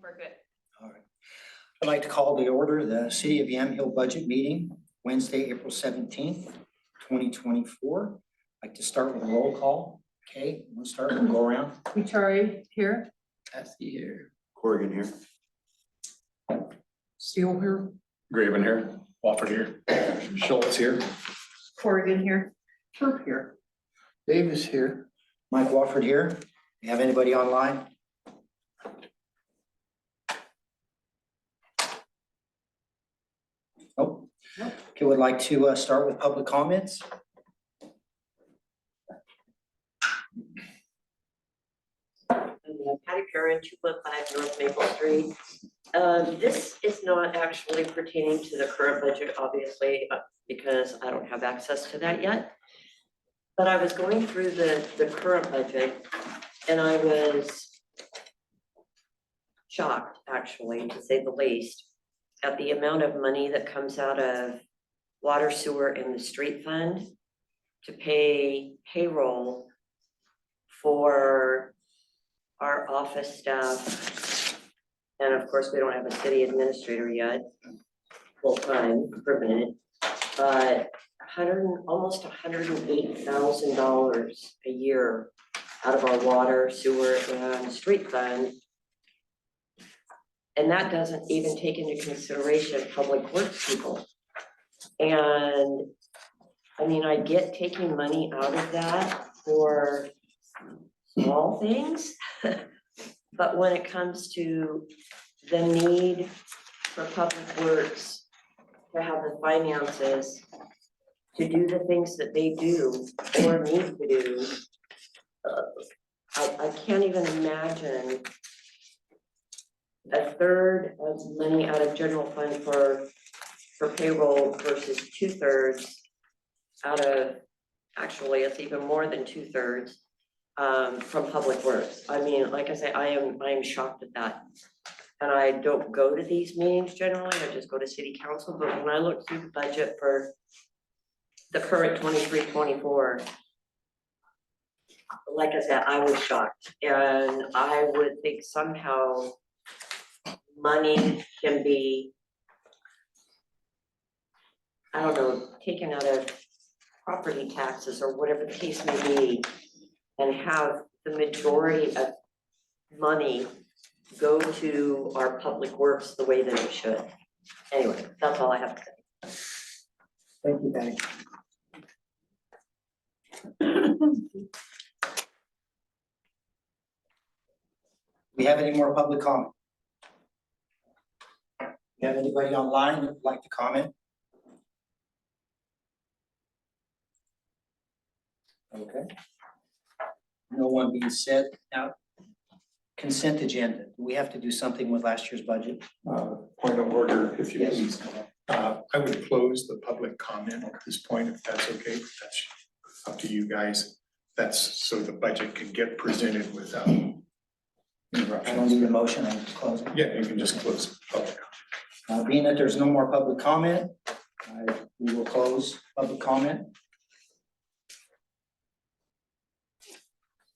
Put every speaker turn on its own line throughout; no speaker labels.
We're good.
All right. I'd like to call to order the City of Yamhill Budget Meeting, Wednesday, April 17th, 2024. I'd like to start with a roll call. Okay, we'll start, we'll go around.
Vitari here.
Kathy here.
Corrigan here.
Steele here.
Graven here. Wofford here. Schultz here.
Corrigan here. Turp here.
Davis here. Mike Wofford here. You have anybody online? Nope. Okay, would like to start with public comments.
Patty Perrin, 215 North Maple Street. This is not actually pertaining to the current budget, obviously, because I don't have access to that yet. But I was going through the current budget and I was shocked, actually, to say the least, at the amount of money that comes out of water, sewer, and the street fund to pay payroll for our office staff. And of course, we don't have a city administrator yet, full-time, permanent, but almost $108,000 a year out of our water, sewer, and street fund. And that doesn't even take into consideration public works people. And I mean, I get taking money out of that for small things, but when it comes to the need for public works to have the finances to do the things that they do or need to do, I can't even imagine a third of money out of general fund for payroll versus 2/3 out of, actually, it's even more than 2/3 from public works. I mean, like I say, I am shocked at that. And I don't go to these meetings generally, I just go to city council, but when I look through the budget for the current 23-24, like I said, I was shocked. And I would think somehow money can be, I don't know, taken out of property taxes or whatever the case may be, and have the majority of money go to our public works the way that it should. Anyway, that's all I have to say.
Thank you, Patty. We have any more public comment? You have anybody online that would like to comment? Okay. No one being said. Now, consent agenda. Do we have to do something with last year's budget?
Point of order, if you
Yes.
please. I would close the public comment at this point, if that's okay. That's up to you guys. That's so the budget can get presented without
I don't
interruptions.
need a motion, I can close it.
Yeah, you can just close the public.
Being that there's no more public comment, we will close public comment.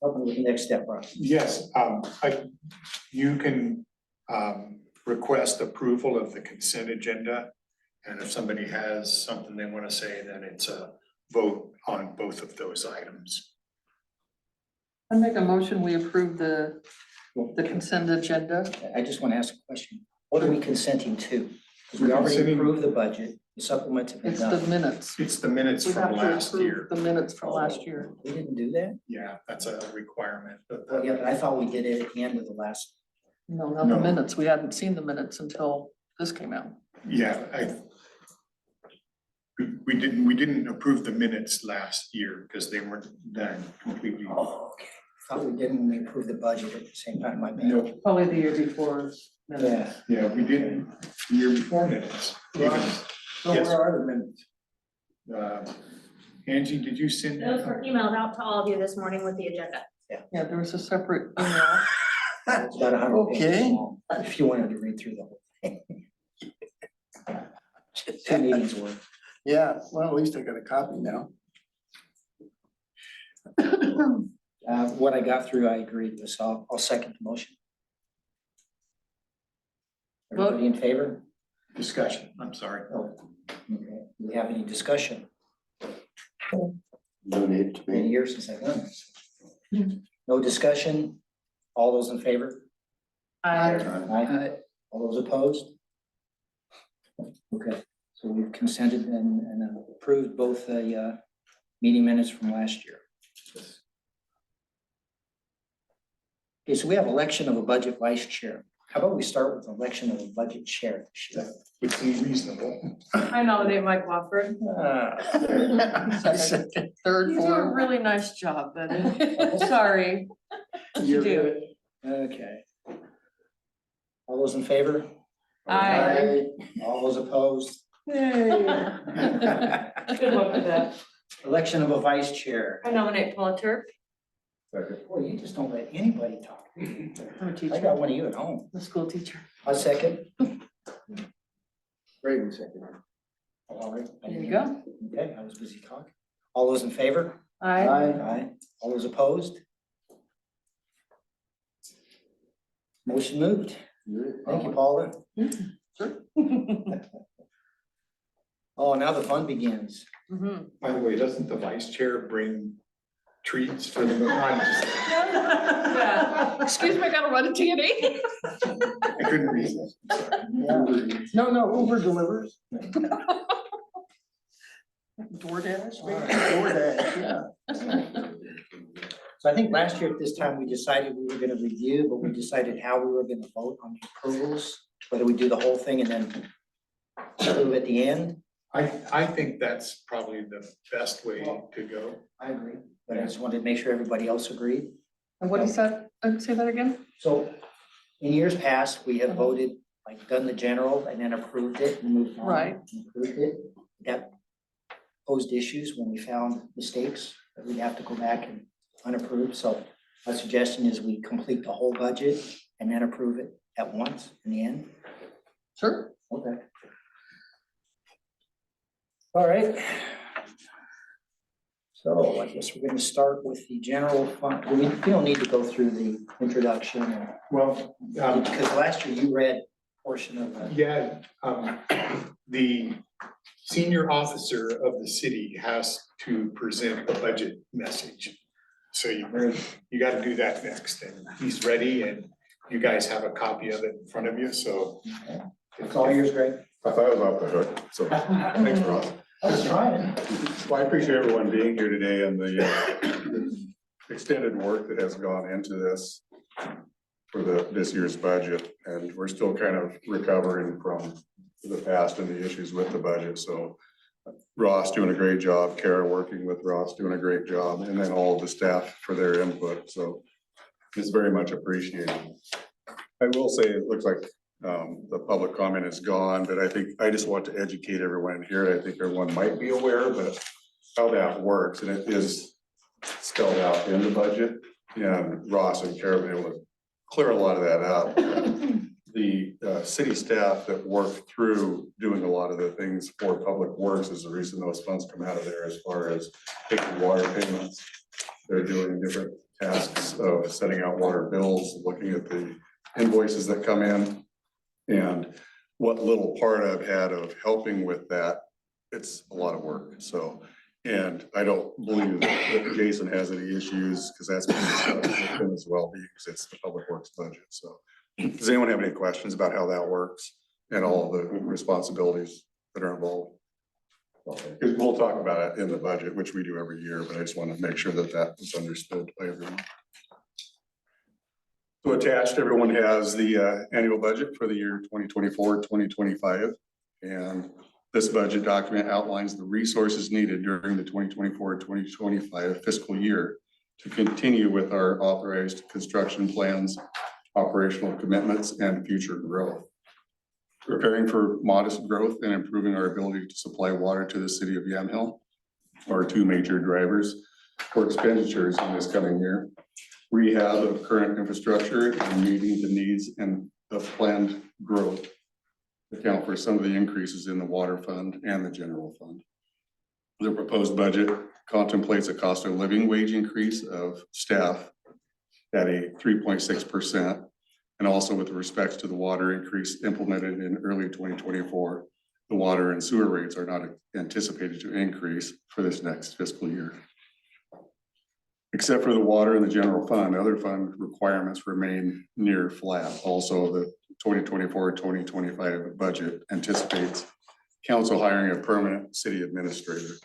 Open with the next step, Rob.
Yes, you can request approval of the consent agenda. And if somebody has something they want to say, then it's a vote on both of those items.
I make a motion, we approve the consent agenda.
I just want to ask a question. What are we consenting to? Because we already
Consenting-
approved the budget, the supplements have been
It's the
done.
minutes.
It's the minutes
We
from
have to
last year.
approve the minutes from last year.
We didn't do that?
Yeah, that's a requirement.
Well, yeah, but I thought we did it at the end of the last.
No, not the
No.
minutes. We hadn't seen the minutes until this came out.
Yeah, we didn't approve the minutes last year because they weren't done completely.
Oh, okay. Thought we didn't when we approved the budget at the same time, my bad.
No,
Probably the year before.
Yeah.
yeah, we didn't, the year before minutes. Even,
So
Yes.
where are the minutes?
Angie, did you send?
Those were emailed out to all of you this morning with the agenda.
Yeah, there was a separate email.
It's about 100 pages
Okay.
long, if you wanted to read through the whole thing. 2 meetings worth.
Yeah, well, at least I got a copy now.
What I got through, I agreed with, so I'll second the motion. Everybody in favor?
Discussion, I'm sorry.
Oh, okay. Do we have any discussion?
No need to
Many
be.
years since I've done this. No discussion? All those in favor? Aye. All those opposed? Okay, so we've consented and approved both the meeting minutes from last year. Okay, so we have election of a budget vice chair. How about we start with election of a budget chair this year?
Would seem reasonable.
I nominate Mike Wofford.
Second, third,
You do a
fourth.
really nice job, buddy. Sorry.
You're
do.
good. Okay. All those in favor?
Aye.
All those opposed?
Good luck with that.
Election of a vice chair.
I nominate Paula Turk.
Boy, you just don't let anybody talk.
I'm a
I
teacher,
got one of you at home.
a school teacher.
A second.
Great, second.
All right.
There you go.
Okay, I was busy talking. All those in favor?
Aye.
Aye. All those opposed? Motion moved. Thank you, Paula.
Sure.
Oh, now the fun begins.
Mhm.
By the way, doesn't the vice chair bring treats for the? I'm just-
Yeah. Excuse me, I gotta run a TNA.
I couldn't resist. I'm sorry.
No, Uber delivers.
DoorDash, maybe?
DoorDash, yeah.
So I think last year at this time, we decided we were gonna review, but we decided how we were gonna vote on the approvals, whether we do the whole thing and then approve at the end.
I think that's probably the best way to go.
I agree. But I just wanted to make sure everybody else agreed.
And what is that? Say that again?
So in years past, we have voted, like done the general and then approved it and moved on.
Right.
and Approved it. That posed issues when we found mistakes that we'd have to go back and unapprove. So my suggestion is we complete the whole budget and then approve it at once in the end.
Sure.
Okay. All right. So I guess we're gonna start with the general fund. We don't need to go through the introduction and
Well,
because last year you read a portion of the.
yeah, the senior officer of the city has to present the budget message. So you gotta do that next, and he's ready, and you guys have a copy of it in front of you, so.
It's all yours, Greg.
I thought I was off the hook, so thanks, Ross.
I was trying.
Well, I appreciate everyone being here today and the extended work that has gone into this for this year's budget. And we're still kind of recovering from the past and the issues with the budget. So Ross doing a great job, Kara working with Ross doing a great job, and then all of the staff for their input. So it's very much appreciated. I will say, it looks like the public comment is gone, but I just want to educate everyone here. I think everyone might be aware, but how that works, and it is spelled out in the budget. And Ross and Kara have been able to clear a lot of that up. The city staff that work through doing a lot of the things for public works is the reason those funds come out of there, as far as taking water payments. They're doing different tasks of setting out water bills, looking at the invoices that come in. And what little part I've had of helping with that, it's a lot of work, so. And I don't believe that Jason has any issues, because that's been discussed with him as well, because it's the public works budget, so. Does anyone have any questions about how that works and all the responsibilities that are involved? Because we'll talk about it in the budget, which we do every year, but I just want to make sure that that is understood by everyone. So attached, everyone has the annual budget for the year 2024-2025. And this budget document outlines the resources needed during the 2024-2025 fiscal year to continue with our authorized construction plans, operational commitments, and future growth. Preparing for modest growth and improving our ability to supply water to the city of Yamhill are two major drivers for expenditures in this coming year. Rehab of current infrastructure and meeting the needs and of planned growth account for some of the increases in the water fund and the general fund. The proposed budget contemplates a cost of living wage increase of staff at a 3.6%, And also with respects to the water increase implemented in early 2024, the water and sewer rates are not anticipated to increase for this next fiscal year. Except for the water and the general fund, other fund requirements remain near flat. Also, the 2024-2025 budget anticipates council hiring a permanent city administrator.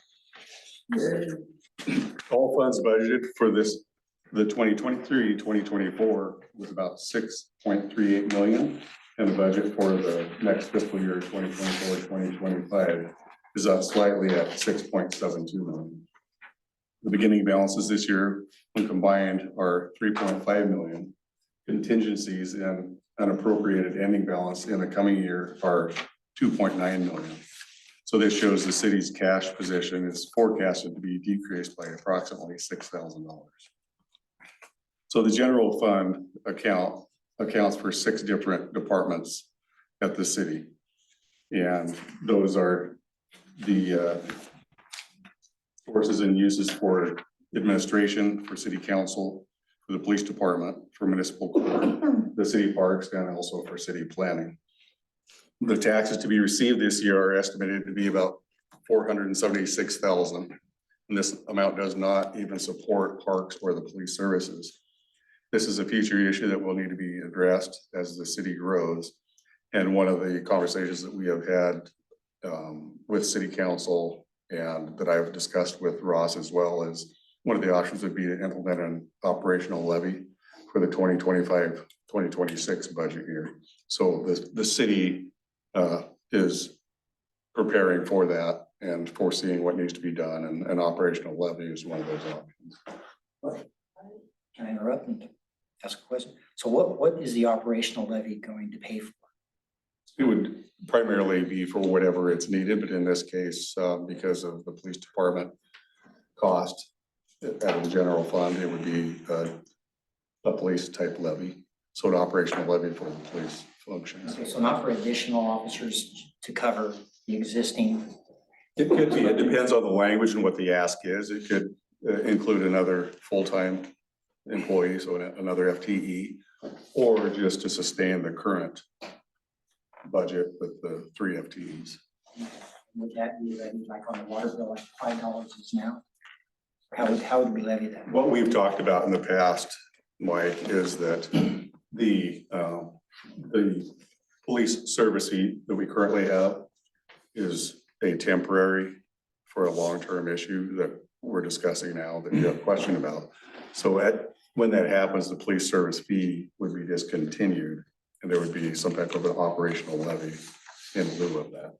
All funds budgeted for this, the 2023-2024 was about 6.38 million. And the budget for the next fiscal year, 2024-2025 is up slightly at 6.72 million. The beginning balances this year, when combined, are 3.5 million. Contingencies and unappropriated ending balance in the coming year are 2.9 million. So this shows the city's cash position is forecasted to be decreased by approximately $6,000. So the general fund accounts for 6 different departments at the city. And those are the sources and uses for administration, for city council, for the police department, for municipal court, the city parks, and also for city planning. The taxes to be received this year are estimated to be about 476,000. And this amount does not even support parks or the police services. This is a future issue that will need to be addressed as the city grows. And one of the conversations that we have had with city council and that I've discussed with Ross as well is one of the options would be to implement an operational levy for the 2025-2026 budget year. So the city is preparing for that and foreseeing what needs to be done, and an operational levy is one of those options.
Can I interrupt and ask a question? So what is the operational levy going to pay for?
It would primarily be for whatever it's needed, but in this case, because of the police department cost out of the general fund, it would be a police type levy. So an operational levy for the police functions.
Okay, so not for additional officers to cover the existing.
It could be, it depends on the language and what the ask is. It could include another full-time employee, so another FTE, or just to sustain the current budget with the 3 FTEs.
Would that be levied like on the water bill, like $5 is now? Or how would we levy that?
What we've talked about in the past, Mike, is that the police service fee that we currently have is a temporary for a long-term issue that we're discussing now that you have a question about. So when that happens, the police service fee would be discontinued and there would be some type of an operational levy in lieu of that.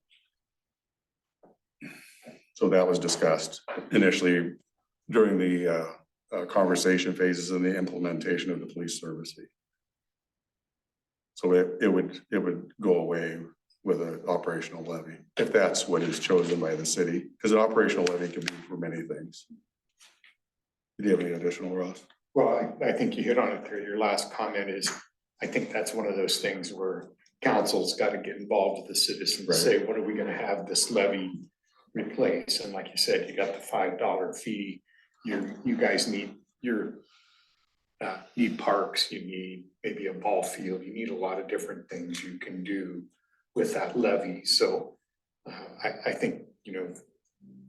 So that was discussed initially during the conversation phases and the implementation of the police service fee. So it would go away with an operational levy, if that's what is chosen by the city, because an operational levy can be for many things. Do you have any additional, Ross?
Well, I think you hit on it there. Your last comment is, I think that's one of those things where council's got to get involved with the citizens,
Right.
say, what are we gonna have this levy replace? And like you said, you got the $5 fee. You guys need need parks, you need maybe a ball field, you need a lot of different things you can do with that levy. So I think,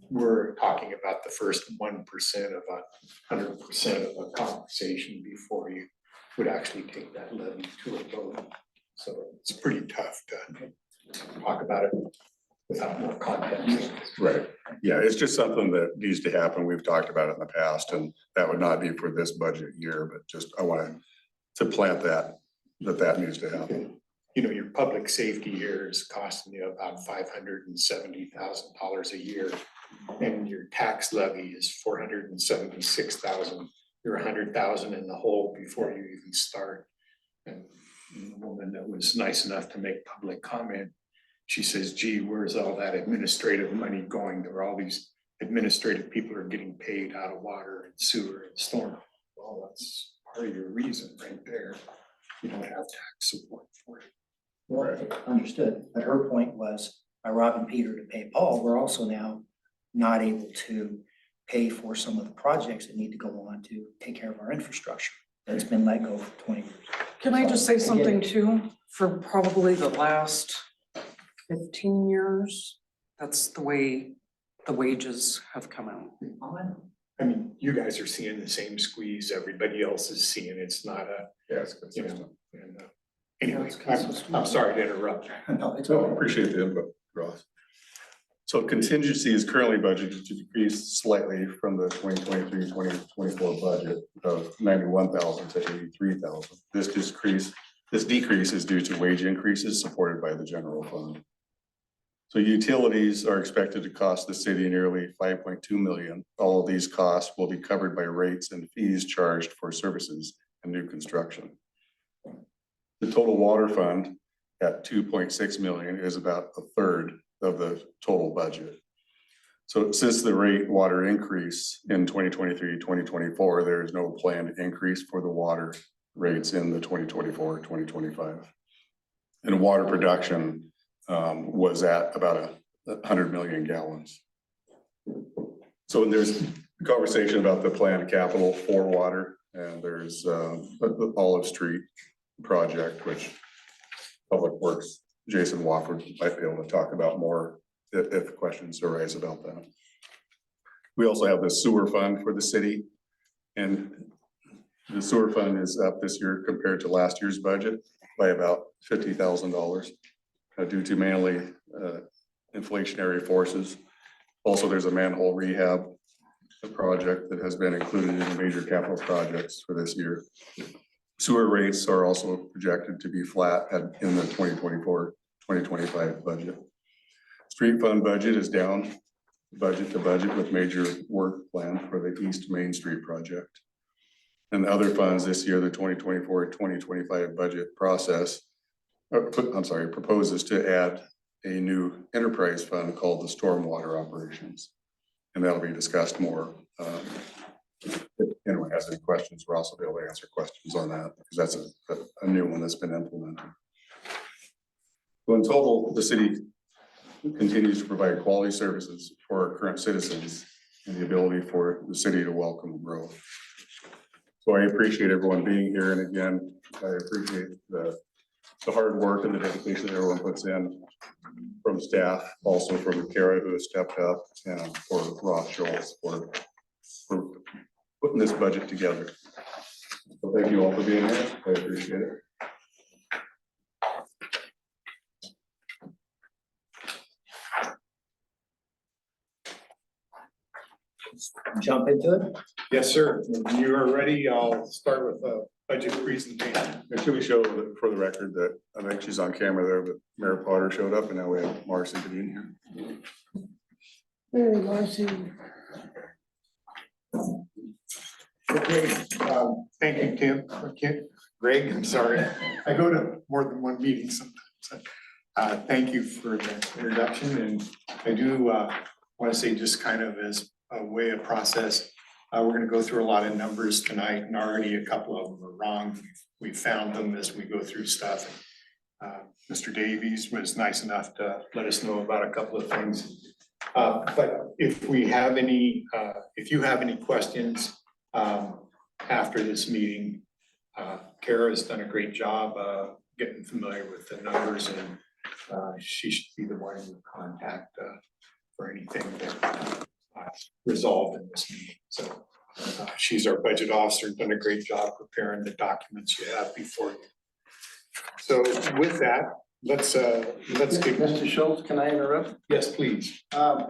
we're talking about the first 1% of 100% of a conversation before you would actually take that levy to a vote. So it's pretty tough to talk about it without more context.
Right. Yeah, it's just something that needs to happen. We've talked about it in the past, and that would not be for this budget year, but just I wanted to plant that needs to happen.
Your public safety here is costing you about $570,000 a year. And your tax levy is $476,000. You're $100,000 in the hole before you even start. And the woman that was nice enough to make public comment, she says, gee, where's all that administrative money going? There are all these administrative people are getting paid out of water and sewer and storm. Well, that's part of your reason right there. You don't have tax support for it.
Well, understood, but her point was by robbing Peter to pay Paul, we're also now not able to pay for some of the projects that need to go on to take care of our infrastructure. It's been let go for 20 years.
Can I just say something too? For probably the last 15 years, that's the way the wages have come out.
I mean, you guys are seeing the same squeeze everybody else is seeing. It's not a,
Yeah, it's
you
consistent.
know. And anyway, I'm sorry to interrupt.
No, it's
So I
all
appreciate the input, Ross. So contingency is currently budgeted to decrease slightly from the 2023-2024 budget of 91,000 to 83,000. This decrease is due to wage increases supported by the general fund. So utilities are expected to cost the city nearly 5.2 million. All of these costs will be covered by rates and fees charged for services and new construction. The total water fund at 2.6 million is about a third of the total budget. So since the rate water increase in 2023-2024, there is no planned increase for the water rates in the 2024-2025. And water production was at about 100 million gallons. So there's a conversation about the planned capital for water, and there's the Olive Street project, which Public Works, Jason Wofford might be able to talk about more if questions arise about that. We also have the sewer fund for the city, and the sewer fund is up this year compared to last year's budget by about $50,000 due to mainly inflationary forces. Also, there's a manhole rehab project that has been included in the major capital projects for this year. Sewer rates are also projected to be flat in the 2024-2025 budget. Street fund budget is down budget to budget with major work planned for the East Main Street project. And other funds this year, the 2024-2025 budget process, proposes to add a new enterprise fund called the Stormwater Operations. And that'll be discussed more. If anyone has any questions, Ross will be able to answer questions on that, because that's a new one that's been implemented. So in total, the city continues to provide quality services for our current citizens and the ability for the city to welcome growth. So I appreciate everyone being here, and again, I appreciate the hard work and the dedication that everyone puts in from staff, also from Kara, who has stepped up, and for Ross Schultz for putting this budget together. So thank you all for being here. I appreciate it.
jump into it.
Yes, sir. When you are ready, I'll start with a budget presentation.
And should we show for the record that I think she's on camera there, but Mayor Potter showed up and now we have Marcy Bedeen here.
Hey, Marcy.
Okay, thank you, Tim. Okay, Greg, I'm sorry. I go to more than one meeting sometimes. Thank you for the introduction, and I do want to say, just kind of as a way of process, we're going to go through a lot of numbers tonight, and already a couple of them are wrong. We found them as we go through stuff. Mr. Davies was nice enough to let us know about a couple of things. But if we have any, if you have any questions after this meeting, Kara has done a great job getting familiar with the numbers, and she should be the one you contact for anything that resolved in this meeting. So she's our budget officer, done a great job preparing the documents you have before you. So with that, let's get.
Mr. Schultz, can I interrupt?
Yes, please.
I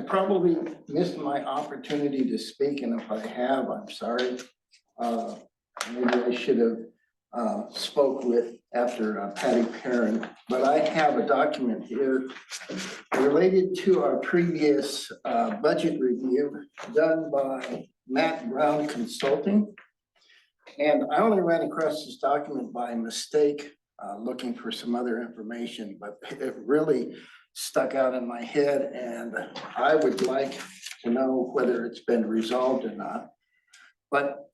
probably missed my opportunity to speak, and if I have, I'm sorry. Maybe I should have spoke with after Patty Perrin, but I have a document here related to our previous budget review done by Matt Brown Consulting. And I only ran across this document by mistake, looking for some other information, but it really stuck out in my head, and I would like to know whether it's been resolved or not. But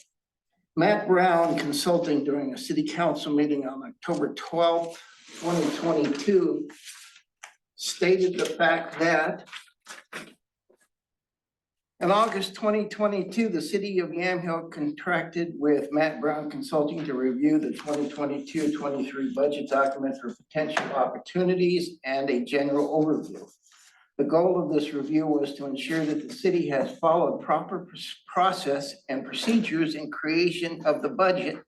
Matt Brown Consulting, during a city council meeting on October 12th, 2022, stated the fact that In August 2022, the city of Yamhill contracted with Matt Brown Consulting to review the 2022-23 budget document for potential opportunities and a general overview. The goal of this review was to ensure that the city has followed proper process and procedures in creation of the budget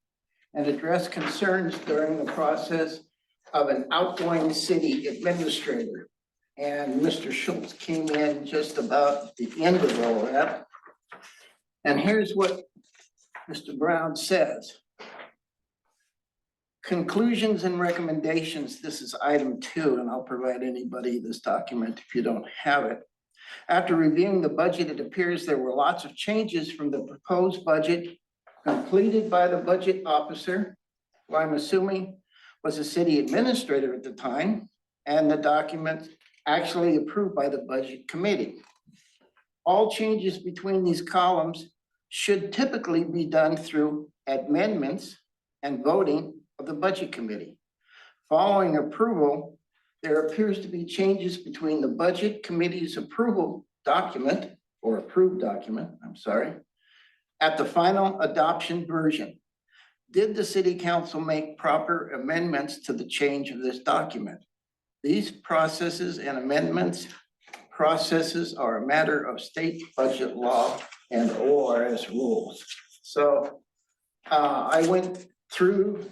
and address concerns during the process of an outgoing city administrator. And Mr. Schultz came in just about the end of all that. And here's what Mr. Brown says. Conclusions and recommendations, this is item 2, and I'll provide anybody this document if you don't have it. After reviewing the budget, it appears there were lots of changes from the proposed budget completed by the budget officer, who I'm assuming was a city administrator at the time, and the document actually approved by the budget committee. All changes between these columns should typically be done through amendments and voting of the budget committee. Following approval, there appears to be changes between the budget committee's approval document, or approved document, I'm sorry, at the final adoption version. Did the city council make proper amendments to the change of this document? These processes and amendments processes are a matter of state budget law and ORS rules. So I went through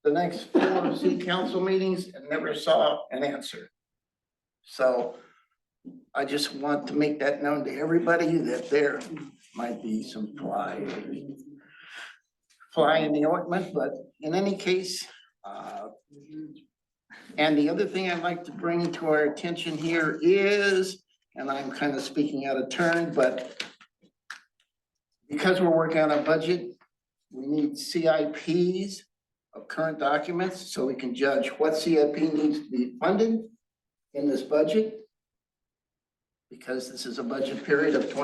the next 4 city council meetings and never saw an answer. So I just want to make that known to everybody that there might be some fly in the ointment, but in any case, and the other thing I'd like to bring to our attention here is, and I'm kind of speaking out of turn, but because we're working on a budget, we need CIPs of current documents so we can judge what CIP needs to be funded in this budget. Because this is a budget period of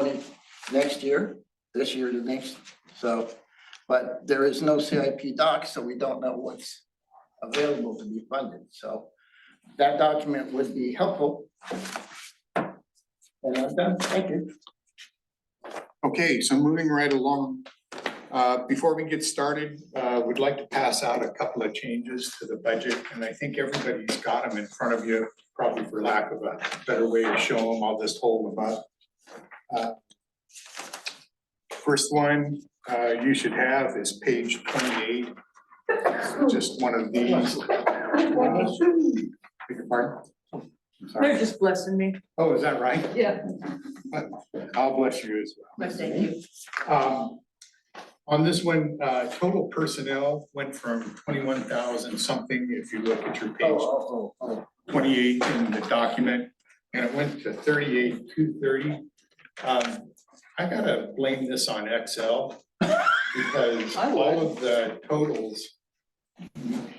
next year, this year to next. So, but there is no CIP doc, so we don't know what's available to be funded. So that document would be helpful. And I'm done. Thank you.
Okay, so moving right along. Before we get started, we'd like to pass out a couple of changes to the budget, and I think everybody's got them in front of you, probably for lack of a better way to show them. I'll just hold them up. First one you should have is page 28. Just one of these. Beg your pardon? I'm sorry.
They're just blessing me.
Oh, is that right?
Yeah.
I'll bless you as well.
Thank you.
On this one, total personnel went from 21,000 something, if you look at your page 28 in the document, and it went to 38,230. I gotta blame this on Excel because all of the totals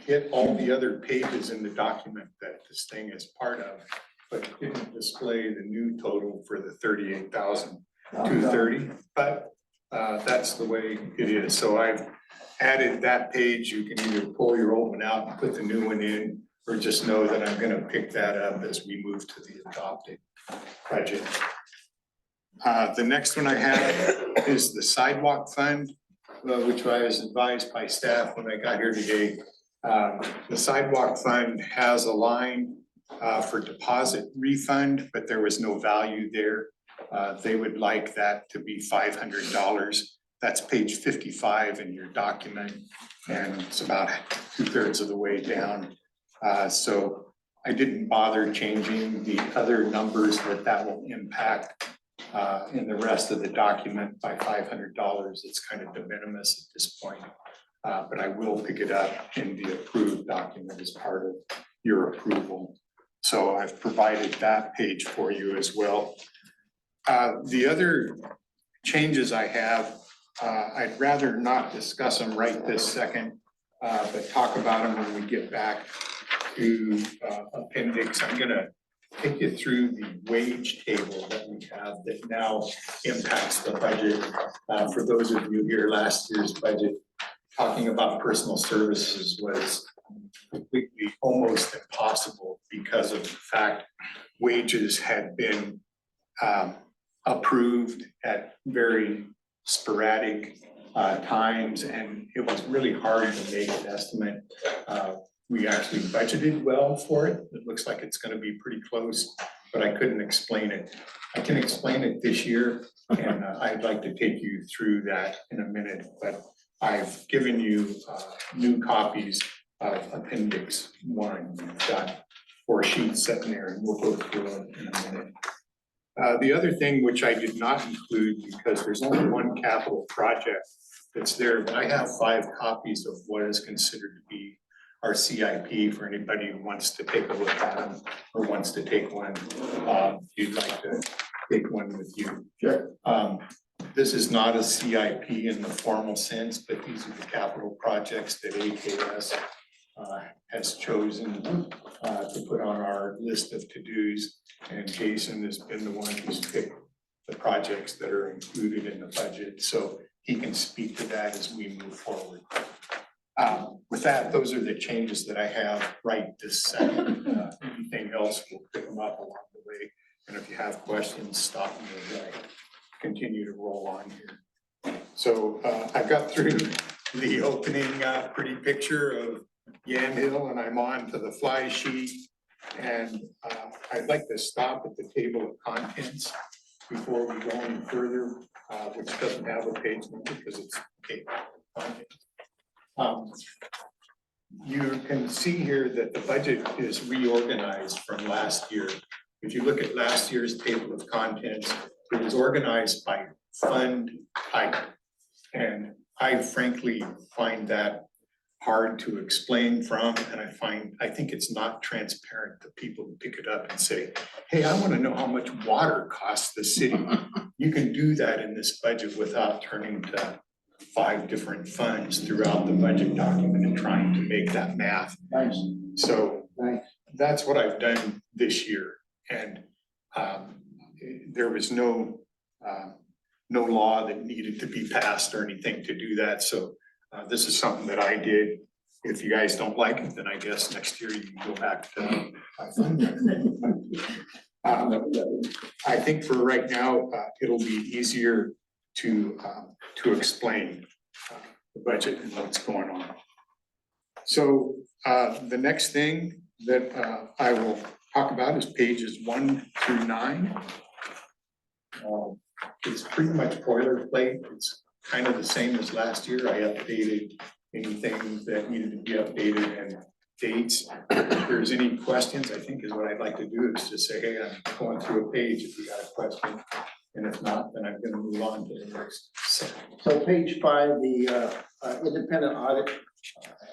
hit all the other pages in the document that this thing is part of, but it didn't display the new total for the 38,230, but that's the way it is. So I've added that page. You can either pull your old one out and put the new one in, or just know that I'm gonna pick that up as we move to the adopted budget. The next one I have is the sidewalk fund, which I was advised by staff when I got here today. The sidewalk fund has a line for deposit refund, but there was no value there. They would like that to be $500. That's page 55 in your document, and it's about 2/3 of the way down. So I didn't bother changing the other numbers that will impact in the rest of the document by $500. It's kind of de minimis at this point, but I will pick it up in the approved document as part of your approval. So I've provided that page for you as well. The other changes I have, I'd rather not discuss them right this second, but talk about them when we get back to appendix. I'm gonna take you through the wage table that we have that now impacts the budget. For those of you here, last year's budget, talking about personal services was completely almost impossible because of the fact wages had been approved at very sporadic times, and it was really hard to make an estimate. We actually budgeted well for it. It looks like it's gonna be pretty close, but I couldn't explain it. I can explain it this year, and I'd like to take you through that in a minute, but I've given you new copies of Appendix 1. We've got 4 sheets sitting there, and we'll go through it in a minute. The other thing which I did not include, because there's only one capital project that's there, but I have 5 copies of what is considered to be our CIP for anybody who wants to take a look at them or wants to take one. If you'd like to take one with you.
Sure.
This is not a CIP in the formal sense, but these are the capital projects that AKS has chosen to put on our list of to-dos. And Jason has been the one who's picked the projects that are included in the budget, so he can speak to that as we move forward. With that, those are the changes that I have right this second. Anything else, we'll pick them up along the way. And if you have questions, stop me as I continue to roll on here. So I got through the opening pretty picture of Yamhill, and I'm on to the fly sheet. And I'd like to stop at the table of contents before we go any further, which doesn't have a page number because it's table of contents. You can see here that the budget is reorganized from last year. If you look at last year's table of contents, it was organized by fund type. And I frankly find that hard to explain from, and I think it's not transparent to people who pick it up and say, hey, I want to know how much water costs the city. You can do that in this budget without turning to 5 different funds throughout the budget document and trying to make that math.
Nice,
So
nice.
that's what I've done this year. And there was no law that needed to be passed or anything to do that. So this is something that I did. If you guys don't like it, then I guess next year you can go back to. I think for right now, it'll be easier to explain the budget and what's going on. So the next thing that I will talk about is pages 1 through 9. It's pretty much boilerplate. It's kind of the same as last year. I updated anything that needed to be updated and dates. If there's any questions, I think is what I'd like to do is just say, hey, I'm going through a page if you got a question. And if not, then I'm gonna move on to the next section.
So page 5, the independent audit,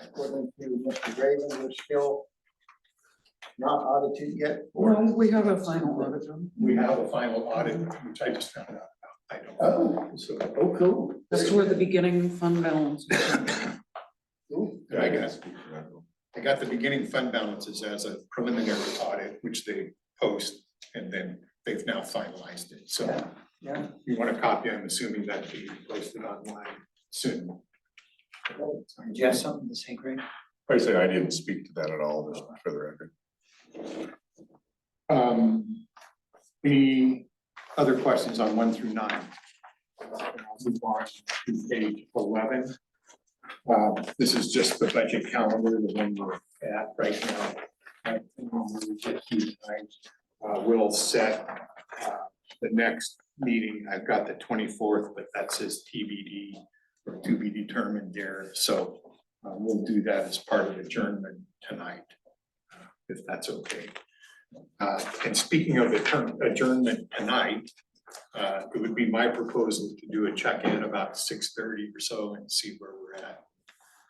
according to Mr. Raven, we're still not audited yet?
No, we have a final audit done.
We have a final audit, which I just found out about. I don't.
Oh,
So
oh, cool.
That's where the beginning fund balance.
Cool.
I got the beginning fund balances as a preliminary audit, which they post, and then they've now finalized it. So
Yeah.
you want a copy, I'm assuming that will be posted online soon.
Do you have something to say, Greg?
I say I didn't speak to that at all, just for the record.
Any other questions on 1 through 9? I'll move on to page 11. This is just the budget calendar, the one we're at right now. We'll set the next meeting. I've got the 24th, but that says TBD or to be determined there. So we'll do that as part of adjournment tonight, if that's okay. And speaking of the term adjournment tonight, it would be my proposal to do a check-in about 6:30 or so and see where we're at.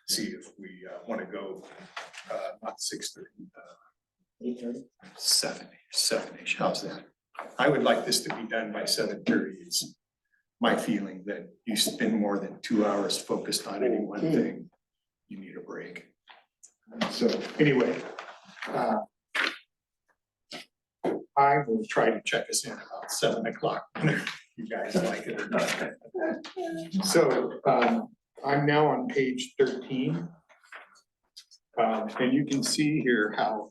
See if we want to go, not 6:30,
8:30?
7-ish, how's that? I would like this to be done by 7:30. It's my feeling that you spend more than 2 hours focused on any one thing, you need a break. So anyway, I will try to check us in about 7 o'clock, if you guys like it or not. So I'm now on page 13. And you can see here how,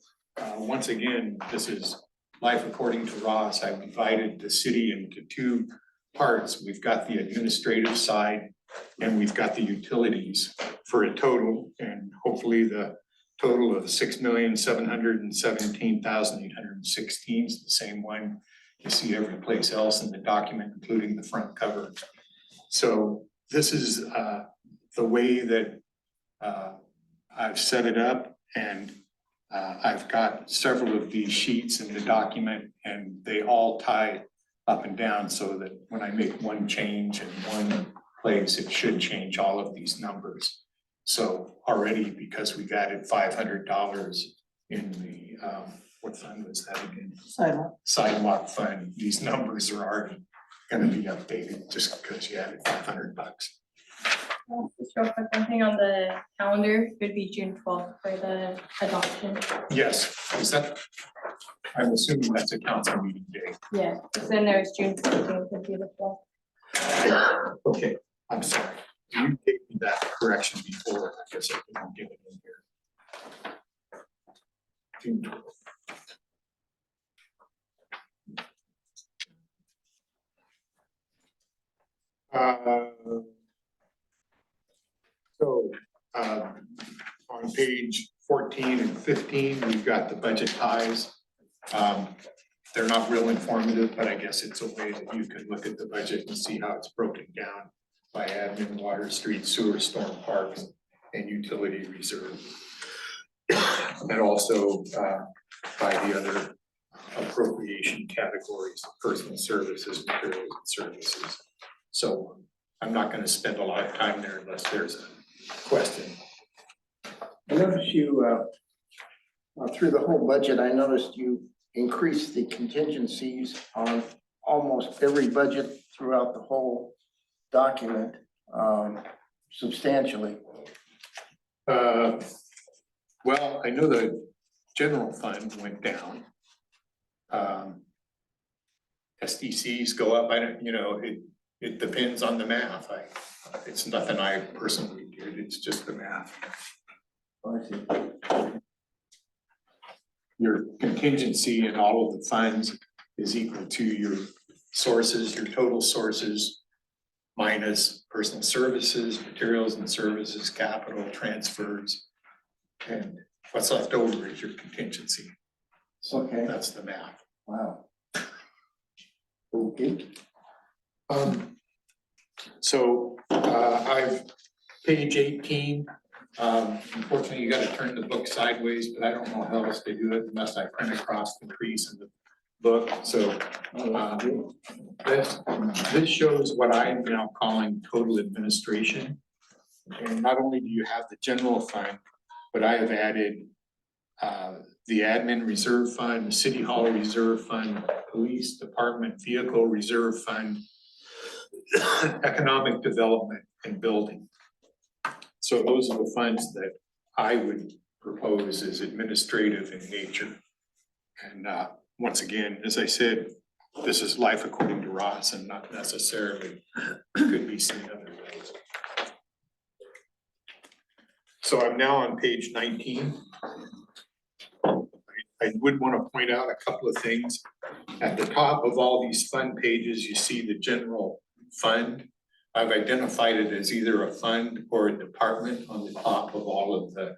once again, this is Life According to Ross, I've divided the city into two parts. We've got the administrative side and we've got the utilities for a total, and hopefully the total of $6,717,816 is the same one you see every place else in the document, including the front cover. So this is the way that I've set it up, and I've got several of these sheets in the document, and they all tie up and down so that when I make one change in one place, it should change all of these numbers. So already, because we've added $500 in the, what fund was that again? Sidewalk fund, these numbers are already gonna be updated just because you added $500.
Just real quick, one thing on the calendar would be June 12th for the adoption.
Yes, is that, I'm assuming that's a council meeting day.
Yeah, because then there's June 15th would be the 12th.
Okay, I'm sorry. You gave me that correction before. I guess I didn't get it in here. June 12th. So, on page 14 and 15, we've got the budget ties. They're not real informative, but I guess it's a way that you can look at the budget and see how it's broken down by admin, water, street, sewer, storm, parks, and utility reserve. And also by the other appropriation categories, personal services, materials and services. So I'm not going to spend a lot of time there unless there's a question.
I noticed you, through the whole budget, I noticed you increased the contingencies on almost every budget throughout the whole document, substantially.
Well, I know the general fund went down. SDCs go up, I don't, you know, it depends on the math. It's nothing I personally did, it's just the math.
I see.
Your contingency in all of the funds is equal to your sources, your total sources, minus personal services, materials and services, capital transfers. And what's left over is your contingency.
Okay,
That's the math.
wow. Okay.
So I've, page 18, unfortunately, you gotta turn the book sideways, but I don't know how else to do it unless I print across the crease in the book. So this shows what I am now calling total administration. And not only do you have the general fund, but I have added the admin reserve fund, the city hall reserve fund, police department vehicle reserve fund, economic development and building. So those are the funds that I would propose as administrative in nature. And once again, as I said, this is life according to Ross and not necessarily could be seen other ways. So I'm now on page 19. I would want to point out a couple of things. At the top of all these fund pages, you see the general fund. I've identified it as either a fund or a department on the top of all of the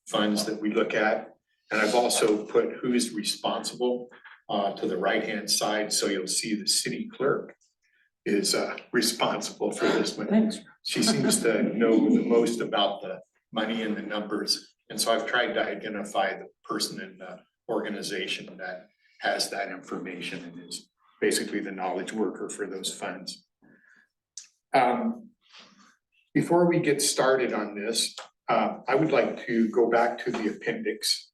funds that we look at. And I've also put who's responsible to the right-hand side. So you'll see the city clerk is responsible for this one.
Thanks.
She seems to know the most about the money and the numbers. And so I've tried to identify the person in the organization that has that information and is basically the knowledge worker for those funds. Before we get started on this, I would like to go back to the appendix.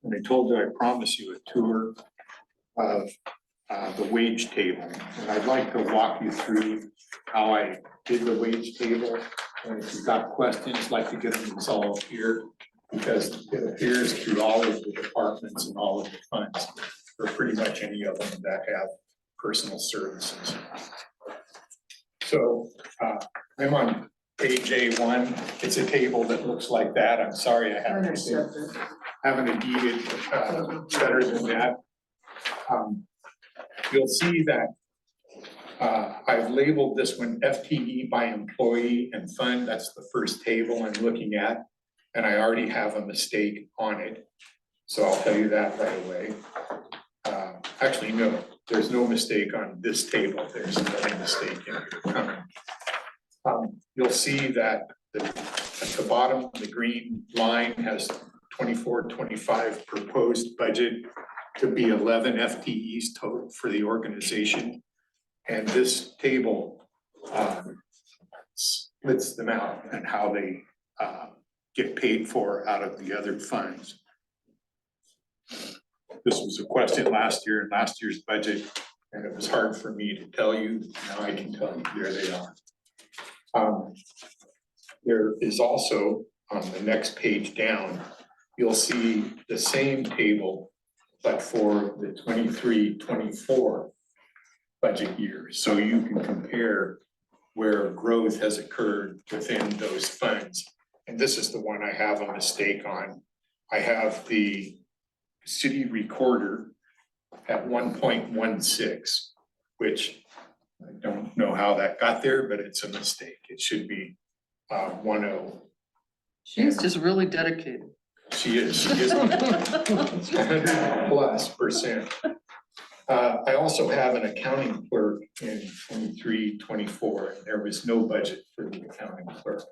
And I told you I promised you a tour of the wage table. And I'd like to walk you through how I did the wage table. And if you've got questions, I'd like to get them resolved here, because it appears through all of the departments and all of the funds, or pretty much any of them that have personal services. So I'm on page A1. It's a table that looks like that. I'm sorry I haven't edited better than that. You'll see that I've labeled this one FTE by employee and fund. That's the first table I'm looking at. And I already have a mistake on it. So I'll tell you that right away. Actually, no, there's no mistake on this table. There's another mistake in here coming. You'll see that at the bottom, the green line has 24-25 proposed budget to be 11 FTEs total for the organization. And this table splits them out and how they get paid for out of the other funds. This was a question last year in last year's budget, and it was hard for me to tell you. Now I can tell you, there they are. There is also, on the next page down, you'll see the same table, but for the 23-24 budget year. So you can compare where growth has occurred within those funds. And this is the one I have a mistake on. I have the city recorder at 1.16, which I don't know how that got there, but it's a mistake. It should be 1.0.
She's just really dedicated.
She is 100+%. I also have an accounting clerk in 23-24, and there was no budget for the accounting clerk.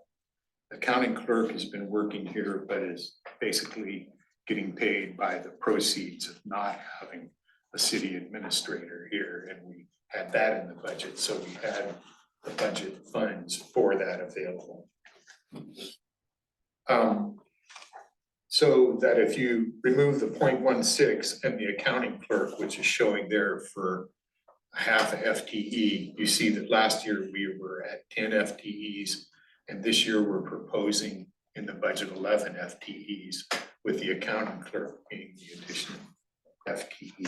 Accounting clerk has been working here, but is basically getting paid by the proceeds of not having a city administrator here, and we had that in the budget, so we had the budget funds for that available. So that if you remove the 0.16 and the accounting clerk, which is showing there for half a FTE, you see that last year we were at 10 FTEs, and this year we're proposing in the budget 11 FTEs, with the accounting clerk being the additional FTE.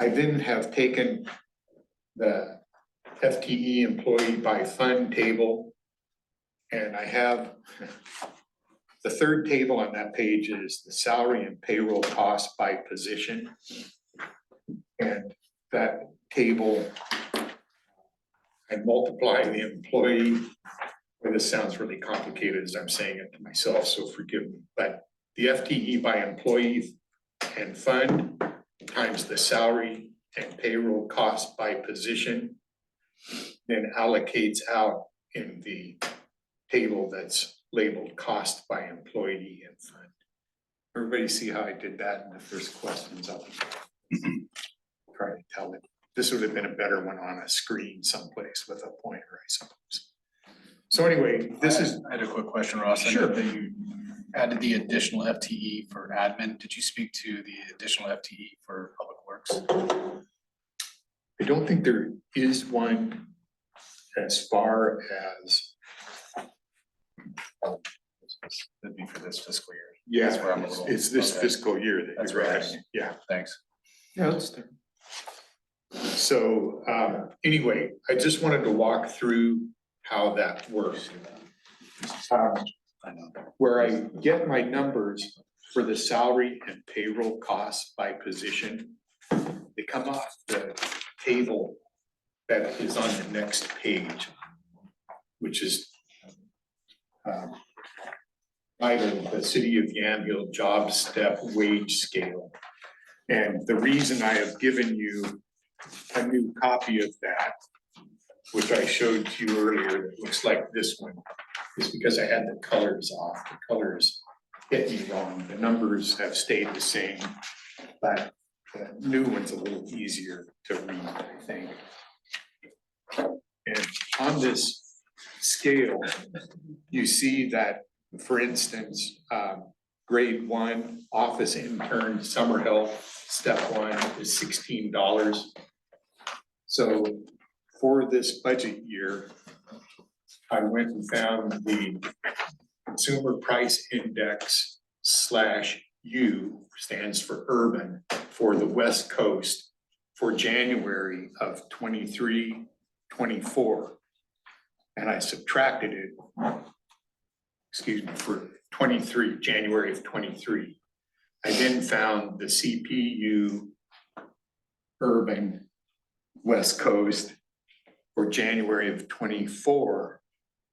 I then have taken the FTE employee by fund table, and I have the third table on that page is the salary and payroll cost by position. And that table, I multiply the employee, well, this sounds really complicated as I'm saying it to myself, so forgive me, but the FTE by employee and fund times the salary and payroll cost by position, then allocates out in the table that's labeled cost by employee and fund. Everybody see how I did that? And if there's questions, I'll try to tell it. This would have been a better one on a screen someplace with a pointer, I suppose. So anyway, this is.
I had a quick question, Ross. I know
Sure.
that you added the additional FTE for admin. Did you speak to the additional FTE for public works?
I don't think there is one as far as.
That'd be for this fiscal year.
Yeah,
That's where I'm a little-
it's this
okay.
fiscal year that
That's
you're
right.
adding, yeah.
Thanks.
Yeah, that's there. So anyway, I just wanted to walk through how that works.
I know.
Where I get my numbers for the salary and payroll costs by position, they come off the table that is on the next page, which is titled the City of Yamhill Job Step Wage Scale. And the reason I have given you a new copy of that, which I showed to you earlier, that looks like this one, is because I had the colors off. The colors hit me wrong. The numbers have stayed the same, but the new one's a little easier to read, I think. And on this scale, you see that, for instance, grade 1 office intern summer help step 1 is $16. So for this budget year, I went and found the consumer price index /U, stands for urban, for the West Coast for January of 23-24. And I subtracted it, excuse me, for 23, January of 23. I then found the CPU urban West Coast for January of '24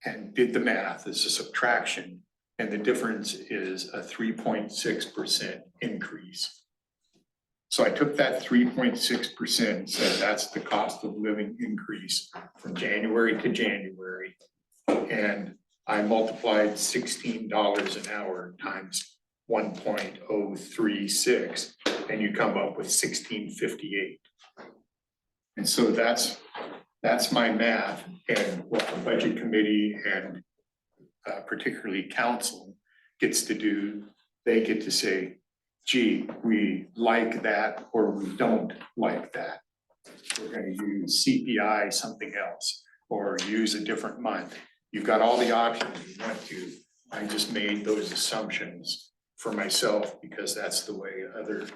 and did the math, it's a subtraction, and the difference is a 3.6% increase. So I took that 3.6% and said that's the cost of living increase from January to January. And I multiplied $16 an hour times 1.036, and you come up with $16.58. And so that's my math, and what the budget committee and particularly council gets to do, they get to say, gee, we like that or we don't like that. We're gonna use CPI something else, or use a different month. You've got all the options you want to. I just made those assumptions for myself because that's the way other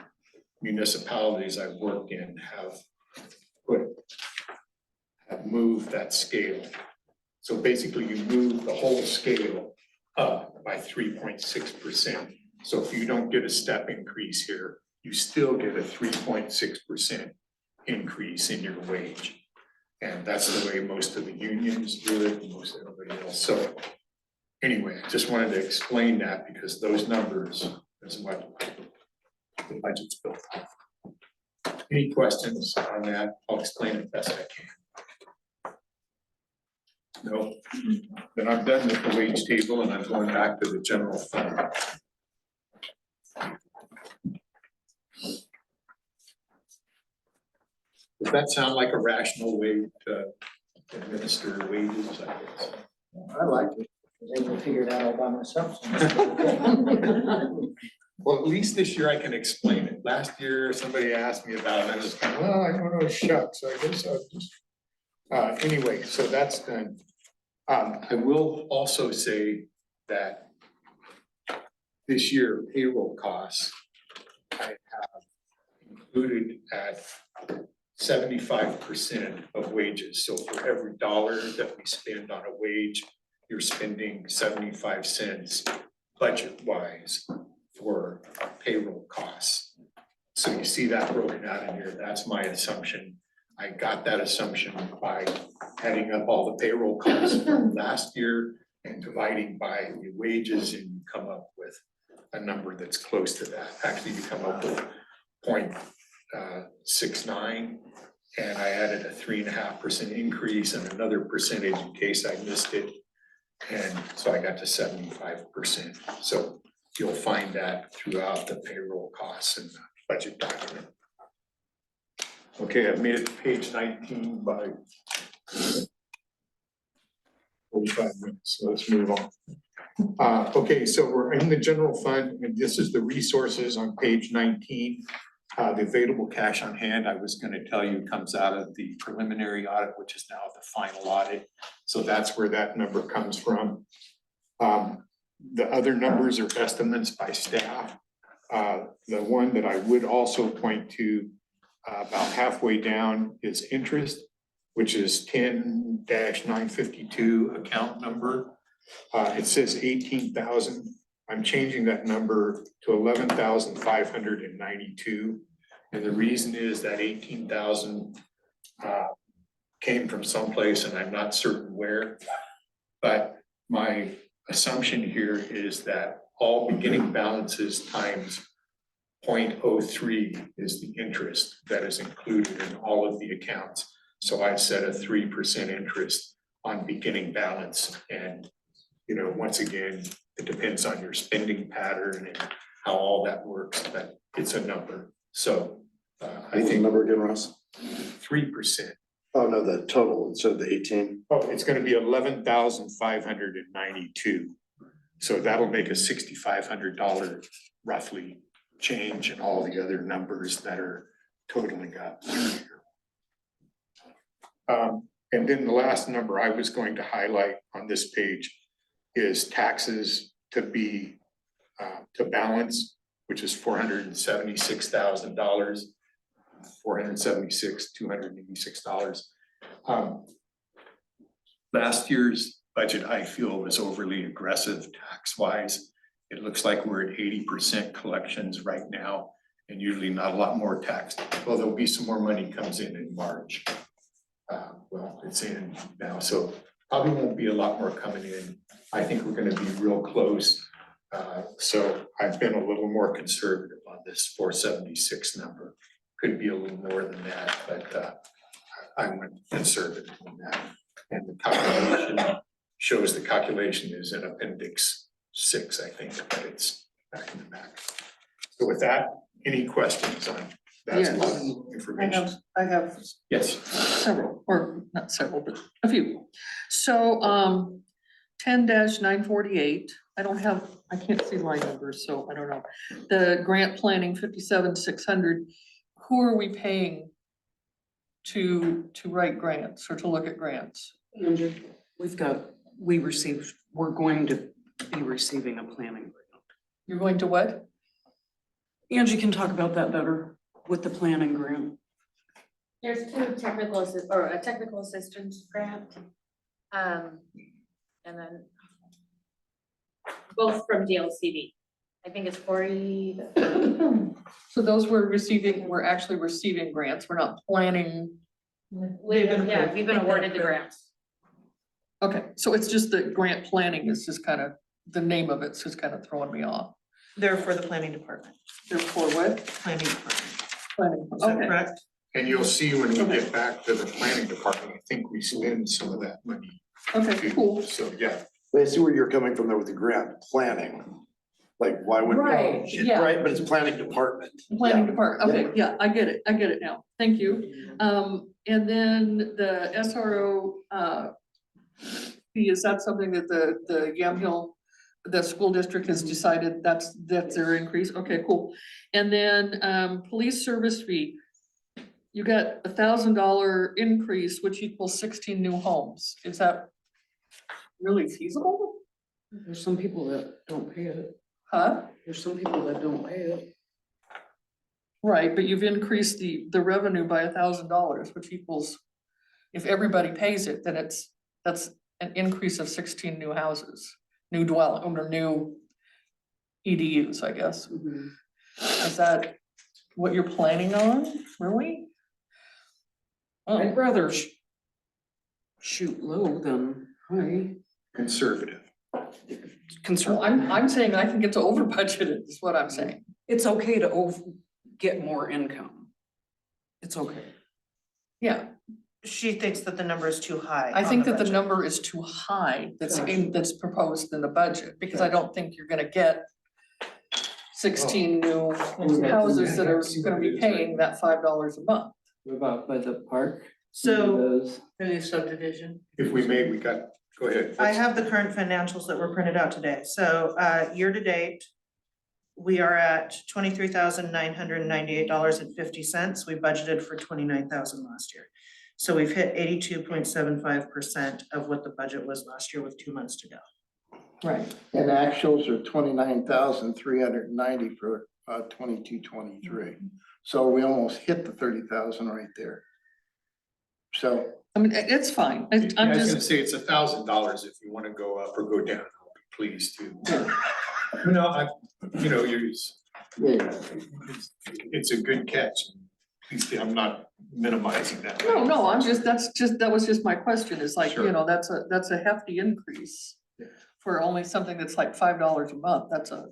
municipalities I've worked in have moved that scale. So basically you move the whole scale up by 3.6%. So if you don't get a step increase here, you still get a 3.6% increase in your wage. And that's the way most of the unions do it, and most everybody else. So anyway, I just wanted to explain that because those numbers is what the budget's built on. Any questions on that? I'll explain it best I can. No, then I'm done with the wage table and I'm going back to the general fund. Does that sound like a rational way to administer wages? I guess?
I like it. I was able to figure it out all by myself.
Well, at least this year I can explain it. Last year, somebody asked me about it, and I was kind of, well, I don't know, shucks, I guess I'll just. Anyway, so that's done. I will also say that this year payroll costs, I have included at 75% of wages. So for every dollar that we spend on a wage, you're spending 75 cents budget-wise for payroll costs. So you see that broken out in here. That's my assumption. I got that assumption by adding up all the payroll costs from last year and dividing by the wages, and you come up with a number that's close to that. Actually, you come up with 0.69, and I added a 3.5% increase and another percentage in case I missed it. And so I got to 75%. So you'll find that throughout the payroll costs and the budget document. Okay, I've made it to page 19 by 45 minutes, so let's move on. Okay, so we're in the general fund, and this is the resources on page 19. The available cash on hand, I was going to tell you, comes out of the preliminary audit, which is now the final audit. So that's where that number comes from. The other numbers are estimates by staff. The one that I would also point to about halfway down is interest, which is 10-952 account number. It says 18,000. I'm changing that number to 11,592. And the reason is that 18,000 came from someplace and I'm not certain where. But my assumption here is that all beginning balances times 0.03 is the interest that is included in all of the accounts. So I've set a 3% interest on beginning balance. And, you know, once again, it depends on your spending pattern and how all that works, but it's a number. So I
What was the
think
number again, Ross?
3%.
Oh, no, the total instead of the 18.
Oh, it's gonna be 11,592. So that'll make a $6,500 roughly change in all the other numbers that are totaling up. And then the last number I was going to highlight on this page is taxes to be to balance, which is $476,000, $476,286. Last year's budget, I feel, was overly aggressive tax-wise. It looks like we're at 80% collections right now, and usually not a lot more tax. Well, there'll be some more money comes in March. Well, it's in now, so probably won't be a lot more coming in. I think we're gonna be real close. So I've been a little more conservative on this 476 number. Could be a little more than that, but I'm conservative on that. And the calculation shows the calculation is in appendix 6, I think, but it's back in the back. So with that, any questions on that
Yes.
information?
I have
Yes.
several, or not several, but a few. So, 10-948, I can't see line numbers, so I don't know. The grant planning 57,600, who are we paying to write grants or to look at grants?
Andrew, we're going to be receiving a planning grant.
You're going to what?
Angie can talk about that better with the planning grant.
There's two technical or a technical assistance grant. And then both from DLCD. I think it's 40.
So those we're actually receiving grants. We're not planning.
We've been awarded the grants.
Okay, so it's just the grant planning is just kind of, the name of it's just kind of throwing me off.
They're for the planning department,
Therefore, what?
planning department.
Planning,
Is that
okay.
correct?
And you'll see when we get back to the planning department, I think we spend some of that money.
Okay, cool.
So, yeah,
I see where you're coming from there with the grant planning. Like, why wouldn't?
Right, yeah.
Right, but it's planning department.
Planning department, okay, yeah, I get it now, thank you. And then the SRO, fee, is that something that the Yamhill, the school district has decided that's their increase? Okay, cool. And then, police service fee. You got $1,000 increase, which equals 16 new homes. Is that really feasible?
There's some people that don't pay it.
Huh?
There's some people that don't pay it.
Right, but you've increased the revenue by $1,000, which equals, if everybody pays it, then that's an increase of 16 new houses, new dwelling, or new EDUs, I guess. Is that what you're planning on, really?
I'd
Oh,
rather shoot low than high.
conservative.
so I'm saying I think it's over budgeted, is what I'm saying.
It's okay to get more income. It's okay.
Yeah,
She thinks that the number is too high.
I
on
think that the
budget.
number is too high that's proposed in the budget, because I don't think you're gonna get 16 new houses that are gonna be paying that $5 a month.
What about by the park?
So
Those,
the new subdivision.
If we may, go ahead.
I have the current financials that were printed out today. So year to date, we are at $23,998.50. We budgeted for $29,000 last year. So we've hit 82.75% of what the budget was last year with 2 months to go.
Right.
And actuals are 29,390 for 22-23. So we almost hit the 30,000 right there. So
I mean, it's fine.
I
I'm
was gonna
just,
say it's $1,000 if you want to go up or go down, I'll be pleased to. No, it's a good catch. Please, I'm not minimizing that.
no, that was just my question, is like,
Sure.
that's a hefty increase.
Yeah.
For only something that's like $5 a month, that's a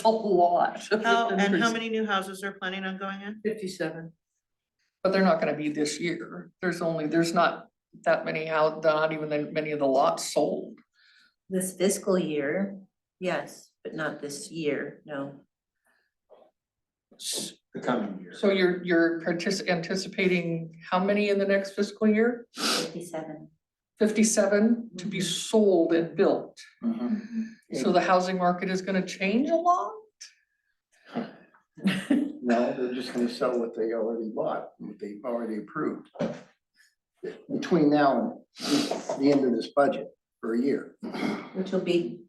lot. of
And how
increase.
many new houses are planning on going in?
57. But they're not gonna be this year. There's not that many out, not even that many of the lots sold.
This fiscal year, yes, but not this year, no.
The coming year.
So you're anticipating how many in the next fiscal year?
57.
57 to be sold and built.
mhm.
So the housing market is gonna change a lot?
No, they're just gonna sell what they already bought, what they've already approved. Between now and the end of this budget for a year,
Which will be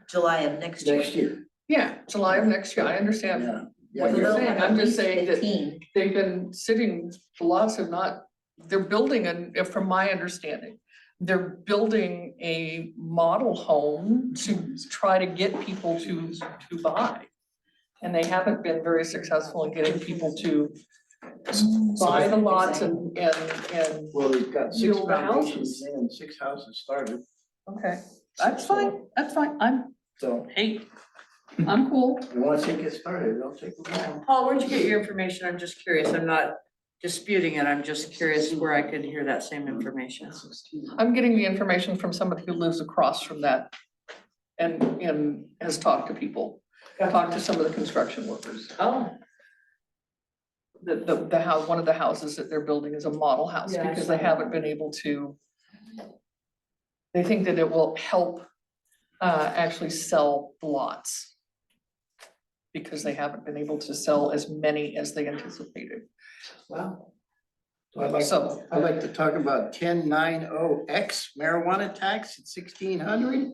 July of next year.
next year.
Yeah, July of next year, I understand
Yeah.
what
Yeah,
you're
They'll
saying,
have
I'm
at
just
least
saying that
15.
they've been sitting, the lots have not, they're building, and from my understanding, they're building a model home to try to get people to buy. And they haven't been very successful in getting people to buy the lots and.
Well, we've got 6
Build the
foundations
houses.
in and 6 houses started,
Okay, that's fine,
so,
hey, I'm cool.
and once they get started, it'll take a while.
Paul, where'd you get your information? I'm just curious. I'm not disputing it. I'm just curious where I could hear that same information.
I'm getting the information from somebody who lives across from that and has talked to people, talked to some of the construction workers.
Oh.
The house, one of the houses that they're building is a model house
Yeah, I
because
saw
they
that.
haven't been able to. They think that it will help actually sell the lots. Because they haven't been able to sell as many as they anticipated.
Wow.
So I'd like,
So-
I'd like to talk about 1090X marijuana tax at 1600.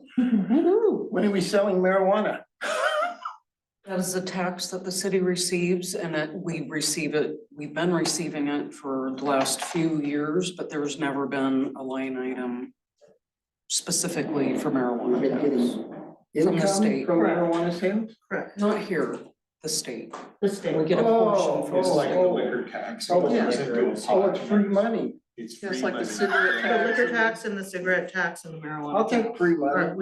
When are we selling marijuana?
That is a tax that the city receives and we've been receiving it for the last few years, but there's never been a line item specifically for
We've
marijuana
been
tax.
getting
From the
income
state.
from marijuana sales?
Correct.
Not here, the state.
The state.
We get a portion from
It's
the
like the
state.
liquor tax.
Oh,
It
yeah.
goes into a
Oh,
pot.
it's free money.
It's
Just
free
like the
money.
cigarette
The
tax.
liquor
and-
tax and the cigarette tax and the marijuana.
I'll take
tax.
free money.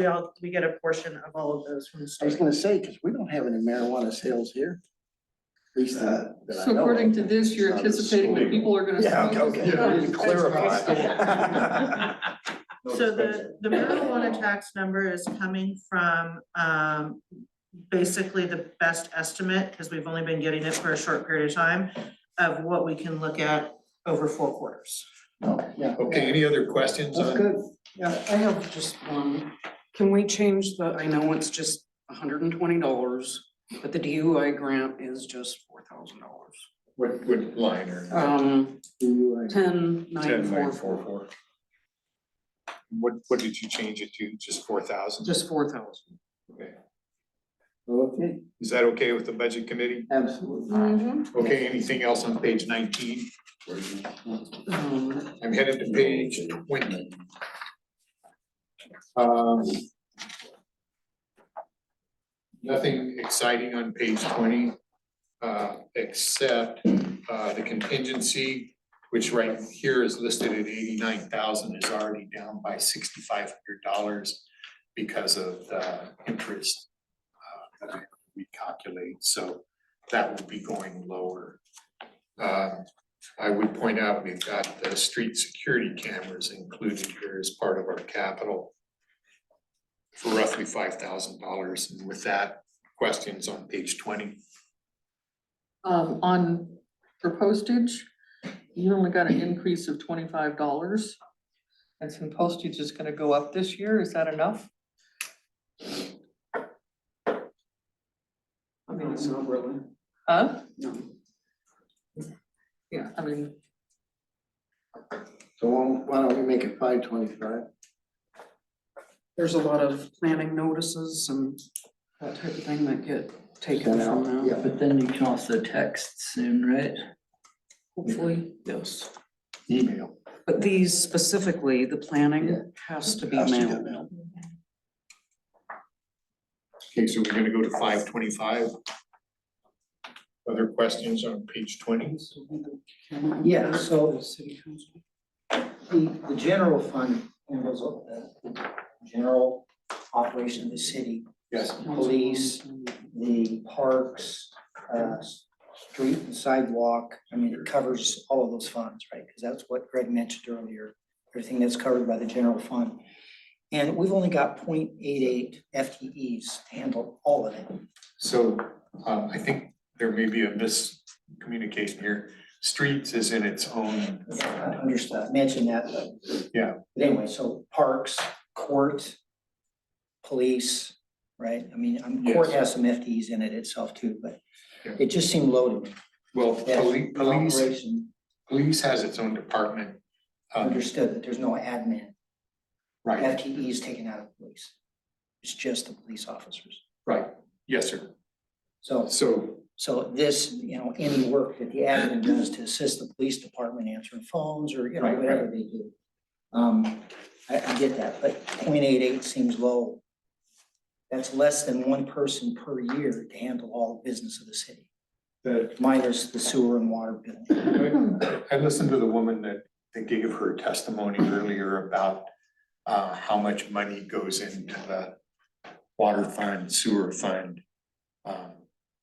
We get a portion of all of those from the
I was
state.
gonna say, because we don't have any marijuana sales here. At least that I
So
know
according
of.
to this, you're
It's not as
anticipating that
legal.
people are gonna.
Yeah,
smoke?
okay, I need to clarify.
So the marijuana tax number is coming from, basically the best estimate, because we've only been getting it for a short period of time, of what we can look at over 4 quarters.
Oh, yeah.
Okay, any other questions
That's
on?
good.
Yeah, I have just one. Can we change I know it's just $120, but the DUI grant is just $4,000.
What line or?
DUI.
10,944,
What did you change it to? Just 4,000?
just 4,000.
Okay.
Okay,
Is that okay with the budget committee?
absolutely.
Mhm.
Okay, anything else on page 19? I'm headed to page 20. Nothing exciting on page 20, except the contingency, which right here is listed at 89,000, is already down by $6,500 because of the interest that I recalculate, so that will be going lower. I would point out, we've got the street security cameras included here as part of our capital for roughly $5,000, and with that, questions on page 20?
On for postage, you only got an increase of $25. And some postage is gonna go up this year, is that enough? I mean,
It's not really,
huh?
no.
Yeah, I mean,
So why don't we make it 525?
There's a lot of planning notices and that type of thing that get taken
Sent
from
out,
that.
yeah.
But then you can also text soon, right?
Hopefully, yes.
Email.
But these specifically, the planning has to be
Has to get
mailed.
mailed.
Okay, so we're gonna go to 525. Other questions on page 20?
Yeah, so
City council.
the general fund handles the general operation of the city,
Yes.
police, the parks, street and sidewalk. I mean, it covers all of those funds, right? Because that's what Greg mentioned earlier, everything that's covered by the general fund. And we've only got 0.88 FTEs to handle all of it.
So I think there may be a miscommunication here. Streets is in its own,
I understand, mentioned that, but.
Yeah.
But anyway, so parks, court, police, right? I mean, court
Yes.
has some FTEs in it itself too, but
Yeah.
it just seemed low to me.
well,
Yes,
police,
operation,
police has its own department.
understood that there's no admin,
Right,
FTEs taken out of police. It's just the police officers.
right. Yes, sir.
So,
So,
this, any work that the admin does to assist the police department answering phones or,
Right,
whatever they do. I get that, but 0.88 seems low. That's less than one person per year to handle all the business of the city, minus the sewer and water bill.
I listened to the woman that gave her testimony earlier about how much money goes into the water fund, sewer fund,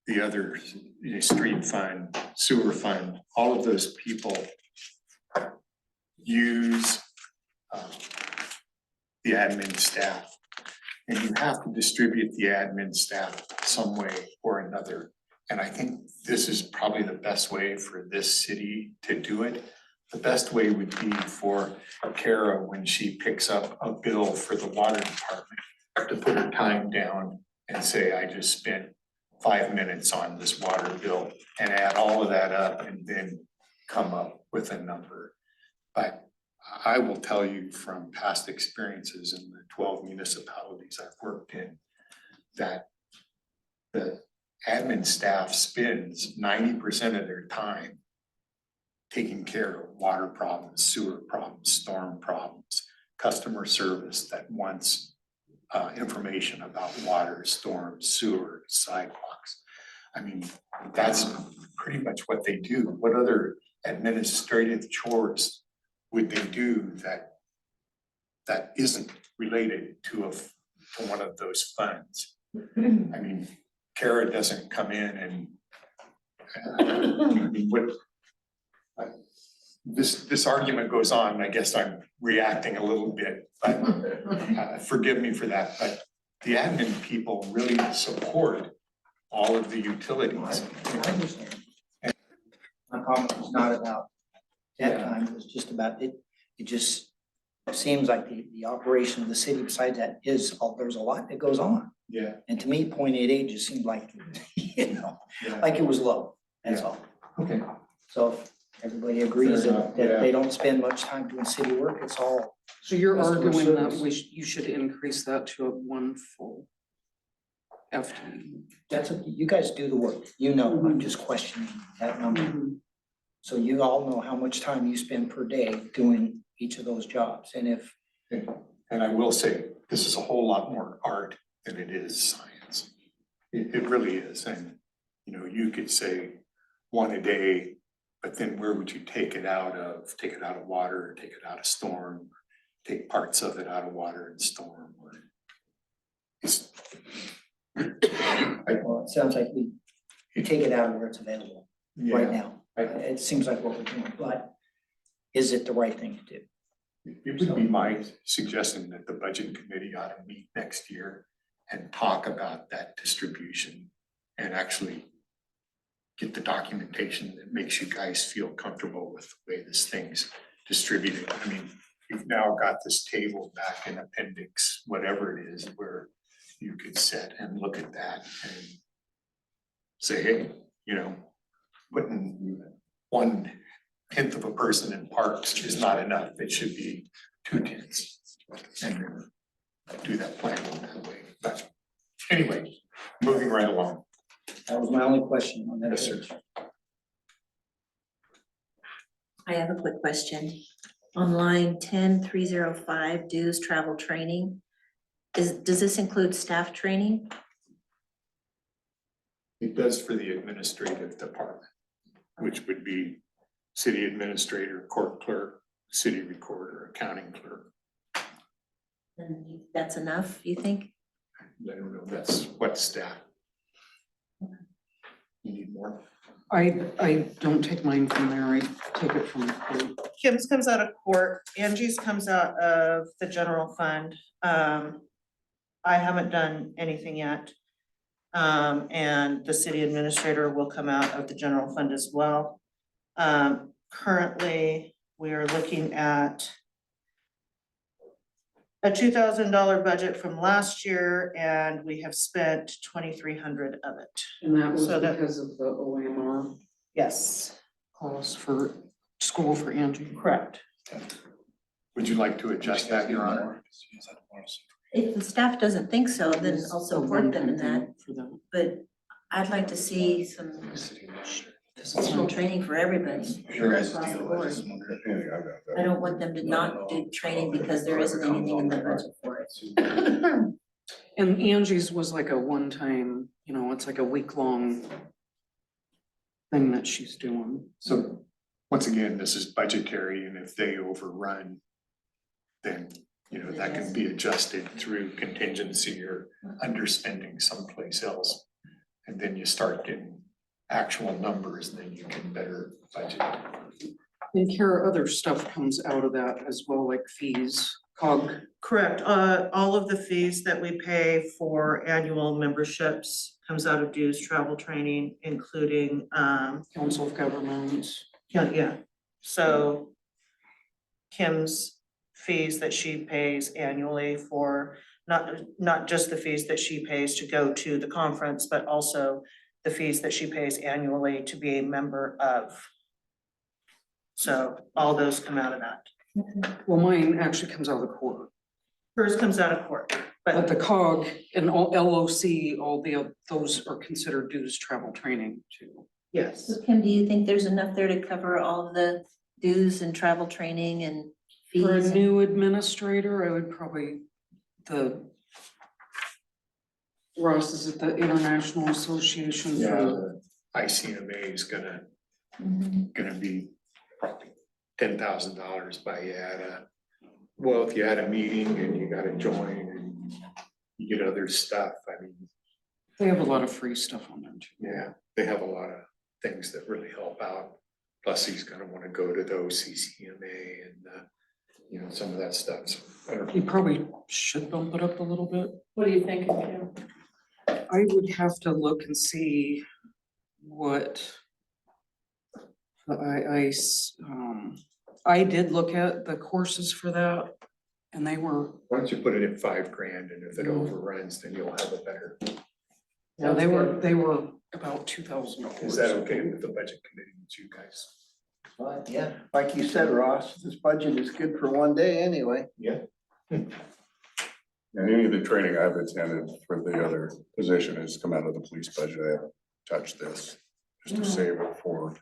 the other, street fund, sewer fund, all of those people use the admin staff. And you have to distribute the admin staff some way or another. And I think this is probably the best way for this city to do it. The best way would be for Kara, when she picks up a bill for the water department, to put her time down and say, I just spent 5 minutes on this water bill, and add all of that up and then come up with a number. But I will tell you from past experiences in the 12 municipalities I've worked in, that the admin staff spends 90% of their time taking care of water problems, sewer problems, storm problems, customer service that wants information about water, storms, sewer, sidewalks. I mean, that's pretty much what they do. What other administrative chores would they do that isn't related to one of those funds? I mean, Kara doesn't come in and I mean, this argument goes on, and I guess I'm reacting a little bit, but forgive me for that, but the admin people really support all of the utilities.
I understand. My comment was not about that time, it was just about it. It just seems like the operation of the city, besides that, there's a lot that goes on.
Yeah.
And to me, 0.88 just seemed like, like it was low, that's all.
Okay.
So if everybody agrees
Fair enough,
that they don't spend much time doing city work, it's all.
So you're
Customer
arguing that
service.
you should increase that to a 1 full FTE?
That's what, you guys do the work, I'm just questioning that number. So you all know how much time you spend per day doing each of those jobs, and if.
And I will say, this is a whole lot more art than it is science. It really is, and you could say one a day, but then where would you take it out of? Take it out of water, take it out of storm, take parts of it out of water and storm, or it's.
Well, it sounds like you take it out of where it's available right now.
Right.
It seems like what we're doing, but is it the right thing to do?
It would be my suggestion that the budget committee ought to meet next year and talk about that distribution and actually get the documentation that makes you guys feel comfortable with the way this thing's distributed. I mean, you've now got this table back in appendix, whatever it is, where you could sit and look at that and say, hey, putting 1/10 of a person in parks is not enough. It should be 2/10. And do that planning that way. But anyway, moving right along.
That was my only question on that.
Yes, sir.
I have a quick question. On line 10305, dues, travel, training. Does this include staff training?
It does for the administrative department, which would be city administrator, court clerk, city recorder, accounting clerk.
And that's enough, you think?
I don't know, that's what staff. You need more?
I don't take mine from there, I take it from the court.
Kim's comes out of court, Angie's comes out of the general fund. I haven't done anything yet. And the city administrator will come out of the general fund as well. Currently, we are looking at a $2,000 budget from last year, and we have spent 2,300 of it.
And that was
So that-
because of the OMR
Yes,
cost for school for Angie.
correct.
Would you like to adjust that, Your Honor?
If the staff doesn't think so, then I'll support them in that,
For them.
but I'd like to see some Additional training for everybody.
Your guys'
across the
deal
board.
is just wondering.
Anything I got that.
I don't want them to not do training because there isn't anything in the budget for it.
And Angie's was like a one-time, you know, it's like a week-long thing that she's doing.
So, once again, this is budgetary, and if they overrun, then, you know, that can be adjusted through contingency or underspending someplace else. And then you start getting actual numbers, and then you can better budget.
And Kara, other stuff comes out of that as well, like fees, COG.
Correct, all of the fees that we pay for annual memberships comes out of dues, travel, training, including,
Council of Governments.
yeah, so Kim's fees that she pays annually for, not just the fees that she pays to go to the conference, but also the fees that she pays annually to be a member of. So all those come out of that.
Well, mine actually comes out of the court,
Hers comes out of court,
but
but
the COG and all LOC, all those are considered dues, travel, training too.
yes.
So Kim, do you think there's enough there to cover all of the dues and travel training and fees?
For a
and-
new administrator, I would probably, Ross, is it the International Association
Yeah,
for?
the ICMA is gonna
Mhm.
be probably $10,000 by you if you had a meeting and you gotta join and you get other stuff, I mean,
They have a lot of free stuff on there too.
yeah, they have a lot of things that really help out. Plus, he's gonna wanna go to the OCCMA and, you know, some of that stuff, so I don't know.
You probably should bump it up a little bit.
What do you think, Kim?
I would have to look and see what. I did look at the courses for that and they were,
Why don't you put it at $5,000, and if it overruns, then you'll have a better,
yeah, they were about $2,000.
is that okay with the budget committee with you guys?
But yeah, like you said, Ross, this budget is good for one day anyway.
Yeah.
And any of the training I've attended for the other position has come out of the police budget. I haven't touched this, just to save it for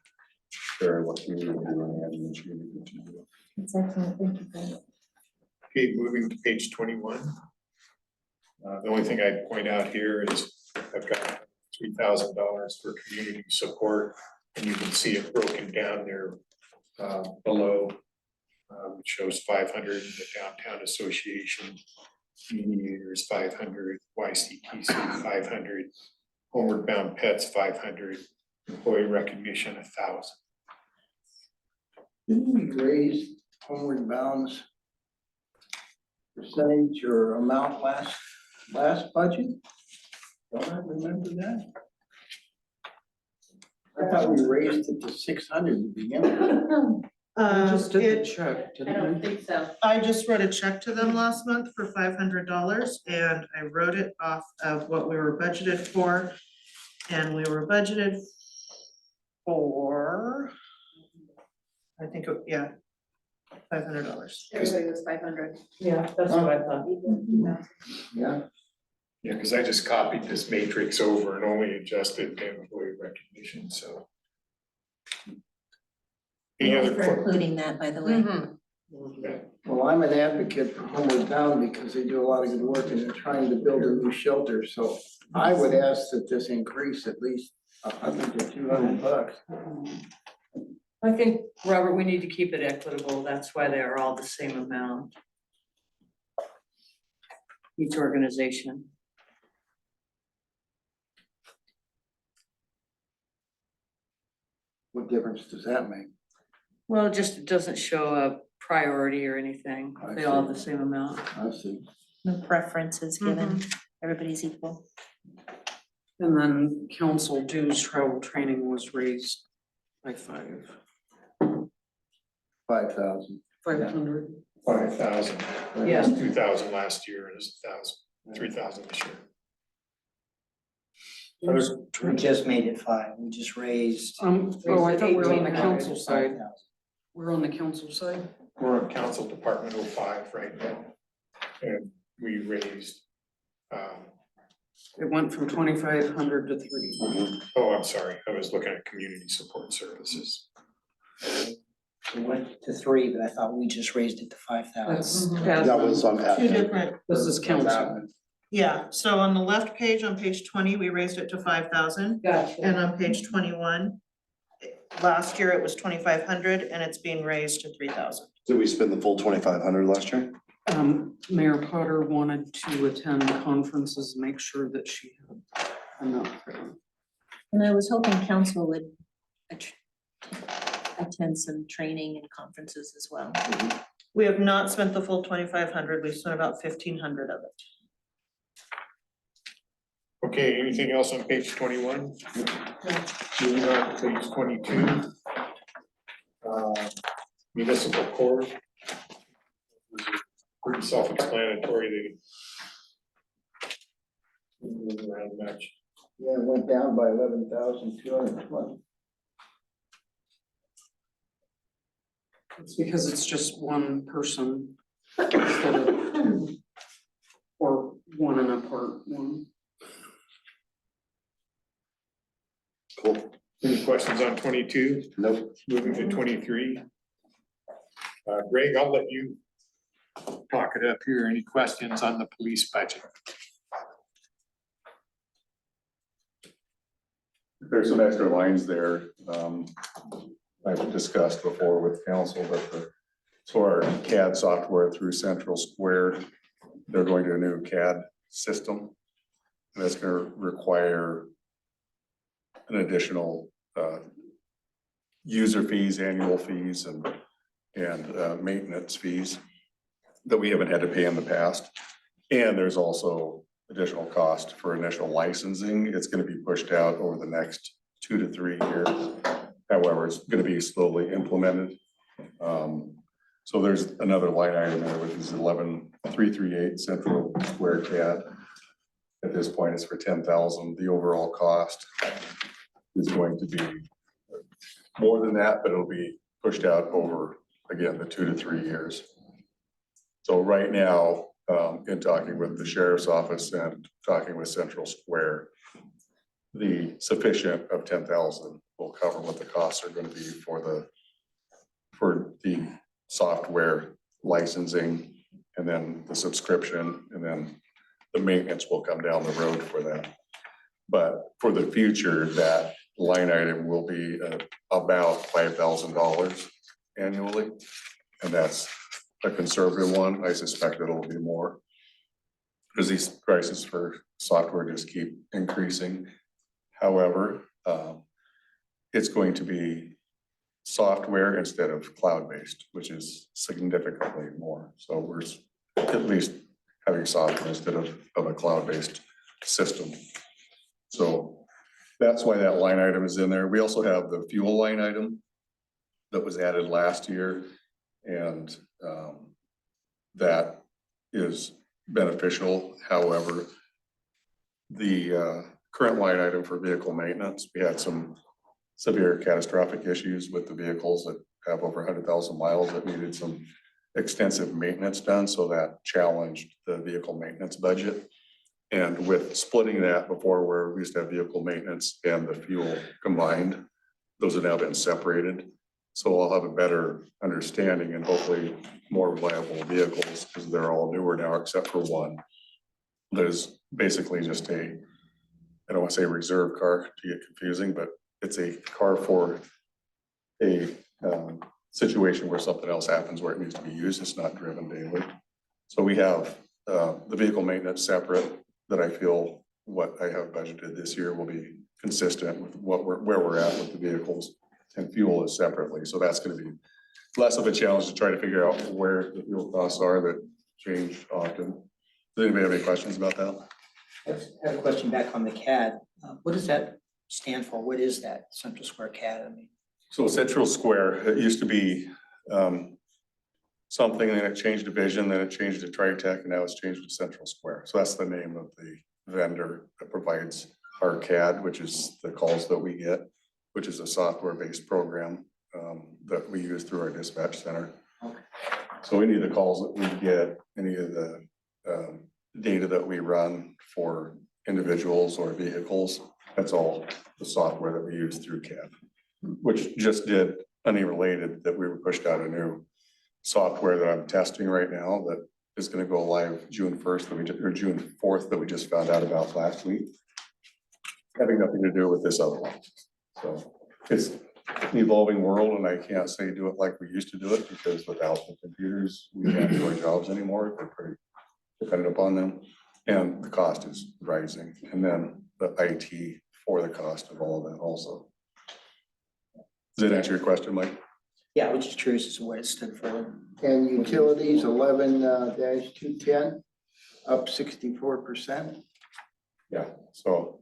sharing what you do and what you need to do.
That's excellent, thank you, Brent.
Okay, moving to page 21. The only thing I'd point out here is I've got $3,000 for community support, and you can see it broken down there below. It shows 500 in the Downtown Association, Mediators 500, YCTC 500, Homeward Bound Pets 500, Employee Recognition 1,000.
Didn't we raise Homeward Bound's percentage or amount last budget? Don't I remember that? I thought we raised it to 600 to begin with.
We just did the
It-
check,
I
didn't
don't
we?
think so.
I just wrote a check to them last month for $500, and I wrote it off of what we were budgeted for. And we were budgeted for, I think, yeah, $500.
Everybody was 500.
Yeah, that's what I thought.
Yeah,
Yeah, because I just copied this matrix over and only adjusted the employee recognition, so. Any
Thank
other,
you for
que-
including that, by the way.
well, I'm an advocate for Homeward Bound because they do a lot of good work and they're trying to build a new shelter, so I would ask that this increase at least $100 to $200.
I think, Robert, we need to keep it equitable. That's why they are all the same amount. Each organization.
What difference does that make?
Well, it just doesn't show a priority or anything.
I
They all have
see.
the same amount.
I see.
No preferences given, everybody's equal.
And then council dues, travel, training was raised by
5,000.
500.
5,000.
Yeah.
2,000 last year, and it's 1,000, 3,000 this year.
We just made it 5, we just raised.
Oh, I thought we were on the
18.
council side. We're on the council side.
We're on Council Department 05 right now. And we raised
It went from 2,500 to 3.
Oh, I'm sorry, I was looking at community support services.
It went to 3, but I thought we just raised it to 5,000.
That was on
Two
admin.
different,
This is council.
yeah, so on the left page, on page 20, we raised it to 5,000.
Gotcha.
And on page 21, last year it was 2,500 and it's being raised to 3,000.
Did we spend the full 2,500 last year?
Mayor Potter wanted to attend conferences, make sure that she had enough.
And I was hoping council would attend some training and conferences as well.
We have not spent the full 2,500, we've spent about 1,500 of it.
Okay, anything else on page 21? Moving on to page 22. Municipal court. Pretty self-explanatory. Around much.
Yeah, it went down by 11,220.
It's because it's just one person instead of two. Or one and a part one.
Cool.
Any questions on 22?
Nope.
Moving to 23. Greg, I'll let you talk it up here. Any questions on the police budget?
There's some extra lines there. I've discussed before with council, but for our CAD software through Central Square, they're going to a new CAD system. And that's going to require an additional user fees, annual fees, and maintenance fees that we haven't had to pay in the past. And there's also additional cost for initial licensing. It's going to be pushed out over the next 2 to 3 years. However, it's going to be slowly implemented. So there's another line item there, which is 11,338 Central Square CAD. At this point, it's for 10,000. The overall cost is going to be more than that, but it'll be pushed out over, again, the 2 to 3 years. So right now, in talking with the sheriff's office and talking with Central Square, the sufficient of 10,000 will cover what the costs are going to be for the software licensing, and then the subscription, and then the maintenance will come down the road for that. But for the future, that line item will be about $5,000 annually, and that's a conservative one. I suspect it'll be more, because these prices for software just keep increasing. However, it's going to be software instead of cloud-based, which is significantly more. So we're at least having software instead of a cloud-based system. So that's why that line item is in there. We also have the fuel line item that was added last year, and that is beneficial. However, the current line item for vehicle maintenance, we had some severe catastrophic issues with the vehicles that have over 100,000 miles that needed some extensive maintenance done. So that challenged the vehicle maintenance budget. And with splitting that before, where we used to have vehicle maintenance and the fuel combined, those have now been separated. So I'll have a better understanding and hopefully more reliable vehicles, because they're all newer now except for one. There's basically just I don't want to say reserve car to get confusing, but it's a car for a situation where something else happens where it needs to be used. It's not driven daily. So we have the vehicle maintenance separate, that I feel what I have budgeted this year will be consistent with where we're at with the vehicles, and fuel is separately. So that's going to be less of a challenge to try to figure out where the fuel costs are that change often. Does anybody have any questions about that?
I have a question back on the CAD. What does that stand for? What is that Central Square CAD? I mean,
So Central Square, it used to be something, then it changed division, then it changed to Tritech, and now it's changed to Central Square. So that's the name of the vendor that provides our CAD, which is the calls that we get, which is a software-based program that we use through our dispatch center.
Okay.
So any of the calls that we get, any of the data that we run for individuals or vehicles. That's all the software that we use through CAD, which just did unrelated that we were pushed out a new software that I'm testing right now that is gonna go live June 1st, or June 4th, that we just found out about last week. Having nothing to do with this other one. So it's an evolving world, and I can't say do it like we used to do it, because without the computers, we can't do our jobs anymore. We're pretty dependent upon them. And the cost is rising, and then the IT for the cost of all of that also. Does that answer your question, Mike?
Yeah, I was just curious as to what it stood for.
And utilities 11-210, up 64%.
Yeah, so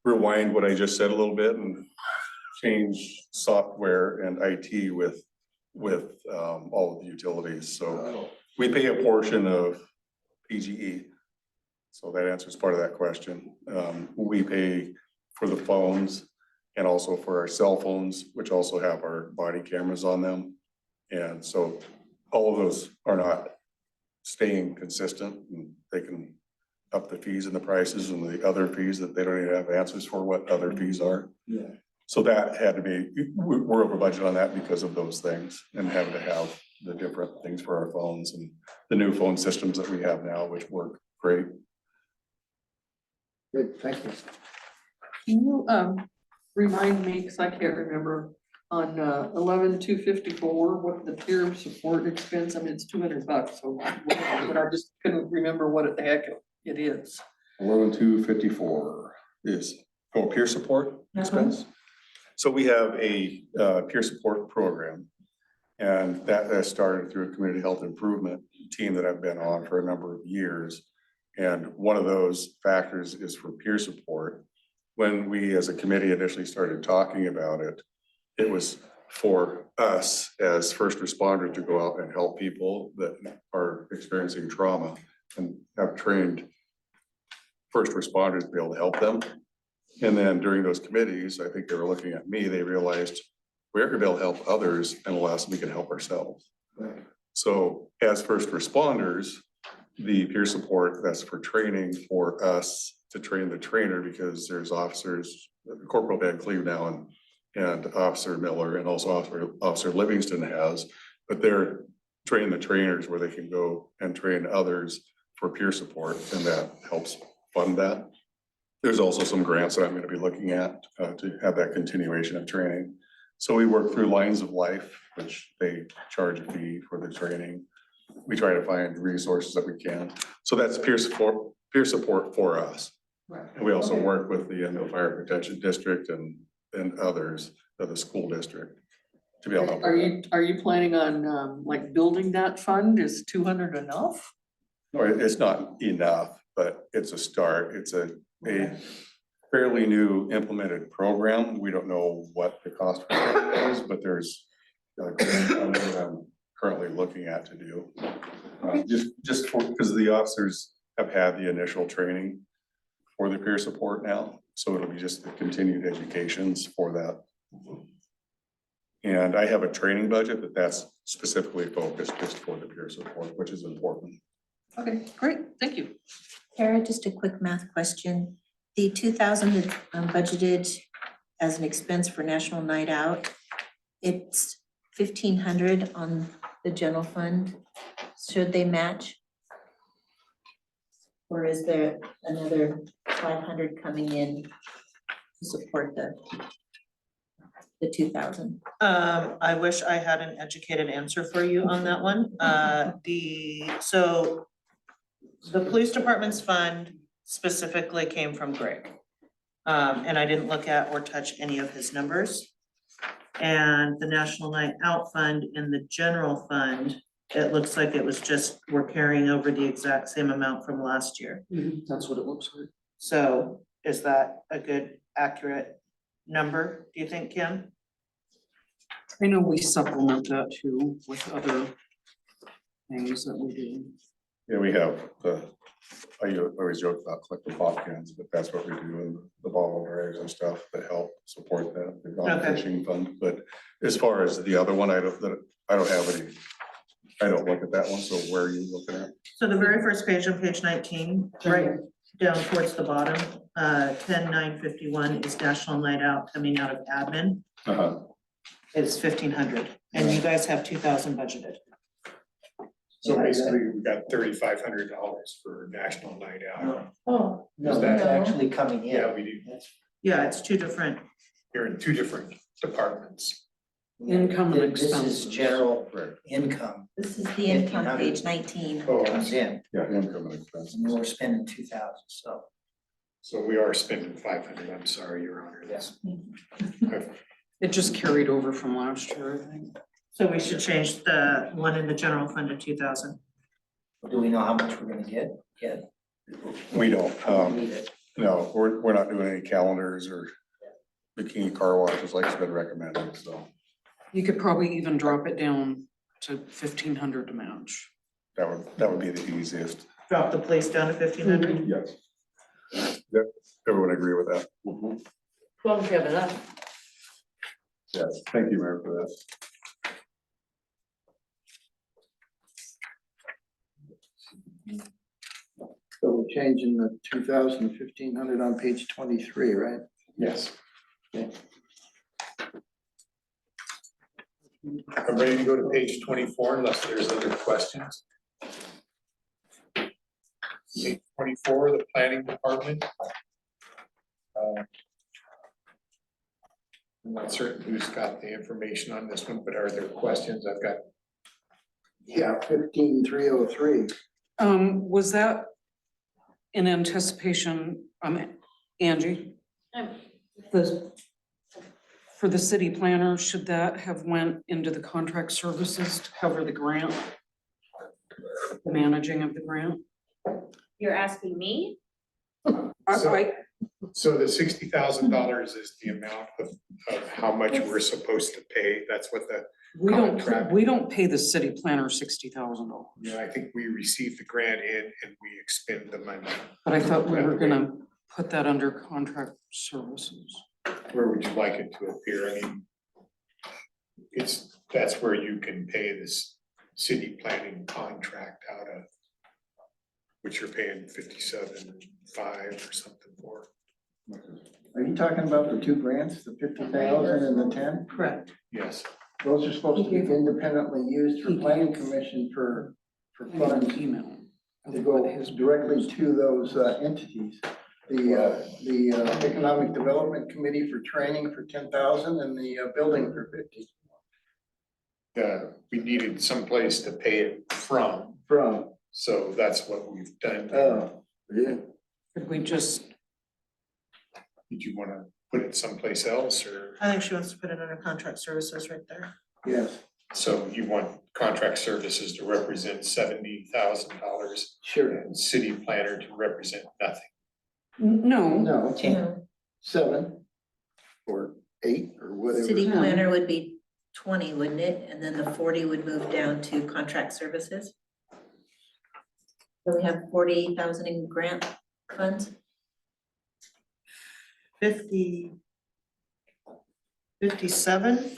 rewind what I just said a little bit and change software and IT with all of the utilities. So we pay a portion of PGE. So that answers part of that question. We pay for the phones and also for our cell phones, which also have our body cameras on them. And so all of those are not staying consistent, and they can up the fees and the prices and the other fees that they don't even have answers for what other fees are.
Yeah.
So that had to be, we're over budget on that because of those things, and having to have the different things for our phones and the new phone systems that we have now, which work great.
Good, thank you.
Can you, remind me, because I can't remember, on 11-254, what the peer support expense, I mean, it's $200, so whatever, but I just couldn't remember what the heck it is.
11-254 is peer support expense. So we have a peer support program, and that has started through a community health improvement team that I've been on for a number of years. And one of those factors is for peer support. When we as a committee initially started talking about it, it was for us as first responders to go out and help people that are experiencing trauma and have trained first responders to be able to help them. And then during those committees, I think they were looking at me, they realized we're gonna be able to help others unless we can help ourselves. So as first responders, the peer support, that's for training for us to train the trainer, because there's officers, Corporal Van Cleve now and Officer Miller, and also Officer Livingston has, but they're training the trainers where they can go and train others for peer support, and that helps fund that. There's also some grants that I'm going to be looking at to have that continuation of training. So we work through Lines of Life, which they charge a fee for the training. We try to find resources that we can. So that's peer support for us.
Right.
And we also work with the Enfield Fire Protection District and others of the school district to be able to help.
Are you planning on like building that fund? Is 200 enough?
No, it's not enough, but it's a start. It's a fairly new implemented program. We don't know what the cost is, but there's I'm currently looking at to do. Just for, because the officers have had the initial training for the peer support now, so it'll be just the continued educations for that. And I have a training budget that's specifically focused just for the peer support, which is important.
Okay, great, thank you.
Kara, just a quick math question. The 2,000 budgeted as an expense for National Night Out, it's 1,500 on the general fund. Should they match? Or is there another 500 coming in to support the 2,000?
I wish I had an educated answer for you on that one. So the police department's fund specifically came from Greg. And I didn't look at or touch any of his numbers. And the National Night Out Fund in the general fund, it looks like it was just, we're carrying over the exact same amount from last year.
That's what it looks like.
So is that a good, accurate number, do you think, Kim?
I know we supplement that too with other things that we do.
Yeah, we have I always joke about collecting pop cans, but that's what we do, and the bottle dryers and stuff that help support that, the gone
Okay.
fishing fund. But as far as the other one, I don't have any, I don't look at that one, so where are you looking at?
So the very first page on page 19, down towards the bottom, 10,951 is National Night Out coming out of admin. It's 1,500, and you guys have 2,000 budgeted.
So basically, we got $3,500 for National Night Out.
Oh.
No, that's actually coming in.
Yeah, we do.
Yeah, it's two different.
You're in two different departments.
Income and
This is
expenses.
general income
This is the income,
1,500.
page 19.
Oh,
comes in,
Yeah, income and expenses.
and we're spending 2,000, so.
so we are spending 500, I'm sorry, Your Honor, that's.
It just carried over from last year, I think.
So we should change the one in the general fund to 2,000.
Do we know how much we're gonna get?
We don't,
Need it.
no, we're not doing any calendars or bikini car washes like it's been recommended, so
You could probably even drop it down to 1,500 to match.
that would be the easiest.
Drop the police down to 1,500.
Yes. Yep, everyone agree with that?
Well, we have enough.
Yes, thank you, Mayor, for that.
So we're changing the 2,000 to 1,500 on page 23, right?
Yes.
Okay.
I'm ready to go to page 24 unless there's other questions. Page 24, the planning department. I'm not certain who's got the information on this one, but are there questions? I've got.
Yeah, 15,303.
Was that in anticipation, Angie? For the city planner, should that have went into the contract services to cover the grant? The managing of the grant?
You're asking me?
So the $60,000 is the amount of how much we're supposed to pay. That's what the, contract.
We don't pay the city planner $60,000.
you know, I think we receive the grant in and we expend the money.
But I thought we were gonna put that under contract services.
Where would you like it to appear? I mean, that's where you can pay this city planning contract out of, which you're paying 57.5 or something for.
Are you talking about the two grants, the 50,000 and the 10?
Correct.
Yes.
Those are supposed to be independently used for planning commission for funds
Email.
to go directly to those entities. The Economic Development Committee for training for 10,000 and the building for 50.
We needed someplace to pay it from,
From,
so that's what we've done.
yeah.
Could we just,
Did you wanna put it someplace else, or,
I think she wants to put it under contract services right there.
Yes,
so you want contract services to represent $70,000
sure.
and city planner to represent nothing?
no,
No,
10.
7 or 8 or whatever.
City
Yeah.
planner would be 20, wouldn't it? And then the 40 would move down to contract services? So we have 40,000 in grant funds?
57.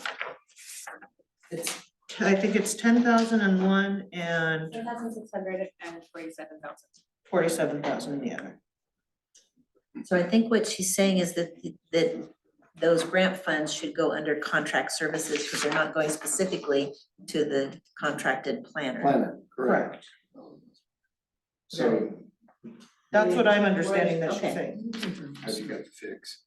I think it's 10,001 and
10,600 and 47,000.
47,000 in the other.
So I think what she's saying is that those grant funds should go under contract services because they're not going specifically to the contracted planner.
Planner, correct.
So,
That's what I'm understanding that she's
Okay.
saying.
have you got the fix?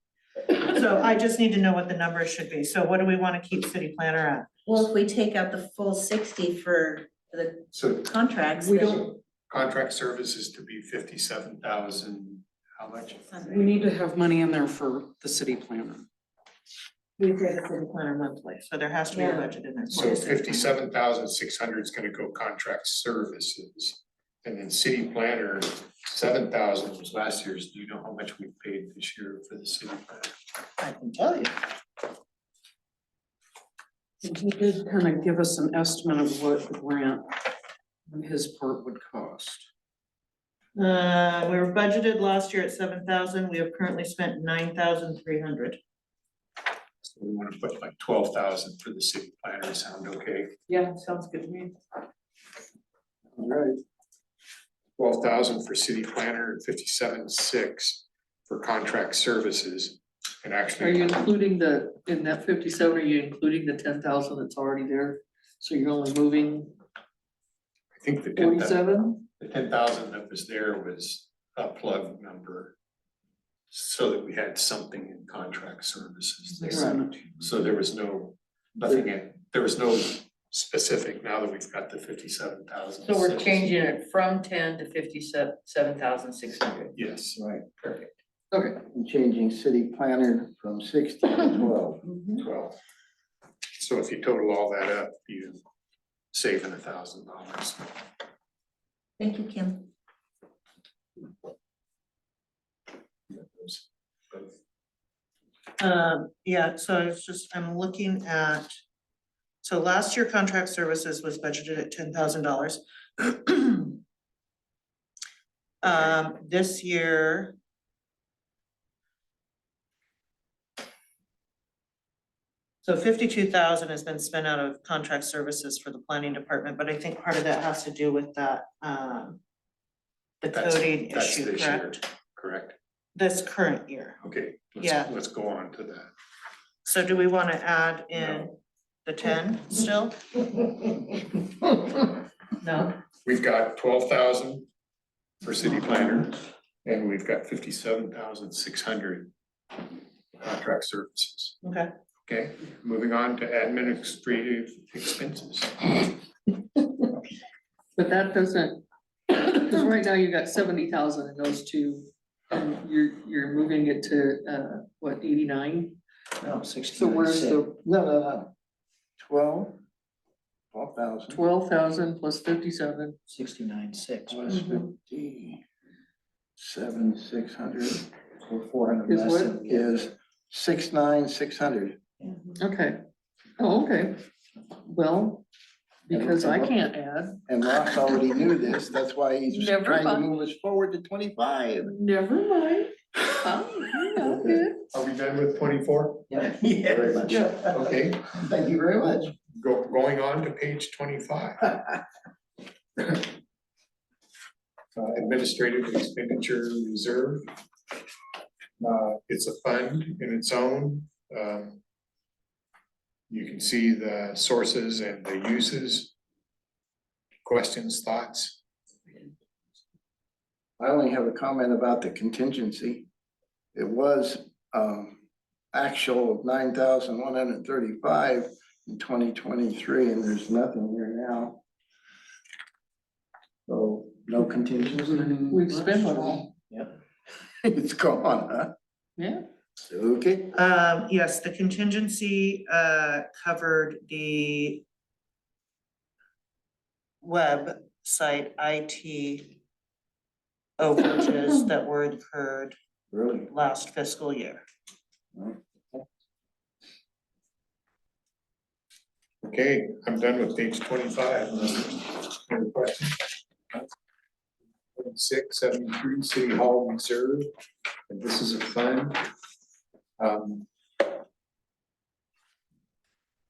So I just need to know what the numbers should be. So what do we want to keep city planner at?
Well, if we take out the full 60 for the
So
contracts,
we
then
don't,
contract services to be 57,000, how much?
we need to have money in there for the city planner.
We pay the city planner monthly, so there has to be a
Yeah.
budget in there.
So 57,600 is gonna go contract services. And then city planner, 7,000 was last year's. Do you know how much we paid this year for the city planner?
I can tell you.
And he did kind of give us an estimate of what the grant on his part would cost.
We were budgeted last year at 7,000. We have currently spent 9,300.
So we wanna put like 12,000 for the city planner, sound okay?
Yeah, sounds good to me.
All right.
12,000 for city planner and 57,600 for contract services. And
Are you
actually,
including in that 57, are you including the 10,000 that's already there? So you're only moving
I think the 10,000
47?
that was there was a plug number. So that we had something in contract services there.
Right.
So there was there was no specific, now that we've got the 57,000.
So we're changing it from 10 to 57,600.
Yes.
Right,
Okay.
and changing city planner from 60 to 12.
12. So if you total all that up, you saving $1,000.
Thank you, Kim.
Yeah, so it's just, I'm looking at, so last year contract services was budgeted at $10,000. This year. So 52,000 has been spent out of contract services for the planning department, but I think part of that has to do with that, the coding
That's
issue,
this year,
correct?
correct?
This current year.
Okay,
Yeah.
let's go on to that.
So do we want to add in the 10 still?
No,
We've got 12,000 for city planner, and we've got 57,600 contract services.
Okay.
Okay, moving on to administrative expenses.
But that doesn't, because right now you got 70,000 in those two. And you're moving it to, what, 89?
No,
So where's
69,600.
the
No. 12,000.
12,000 plus 57?
69,600
Plus
was
57,600
or 400
Is
less
what?
than we had.
is 69,600.
Okay. Oh, okay. Well, because I can't add.
And Ross already knew this, that's why he's
Never
trying to
mind.
move us forward to 25.
Never mind. I'm good.
Are we done with 24?
Yeah, very much.
Okay,
Thank you very much.
going on to page 25. Administrative expenditure reserve. It's a fund in its own. You can see the sources and the uses. Questions, thoughts?
I only have a comment about the contingency. It was actual of 9,135 in 2023, and there's nothing here now. So no contingency.
We've spent it all.
It's gone, huh?
Yeah.
Okay.
Yes, the contingency covered the website IT overages that were incurred
Really?
last fiscal year.
Okay, I'm done with page 25. Any questions? 673 City Hall Reserve, and this is a fund.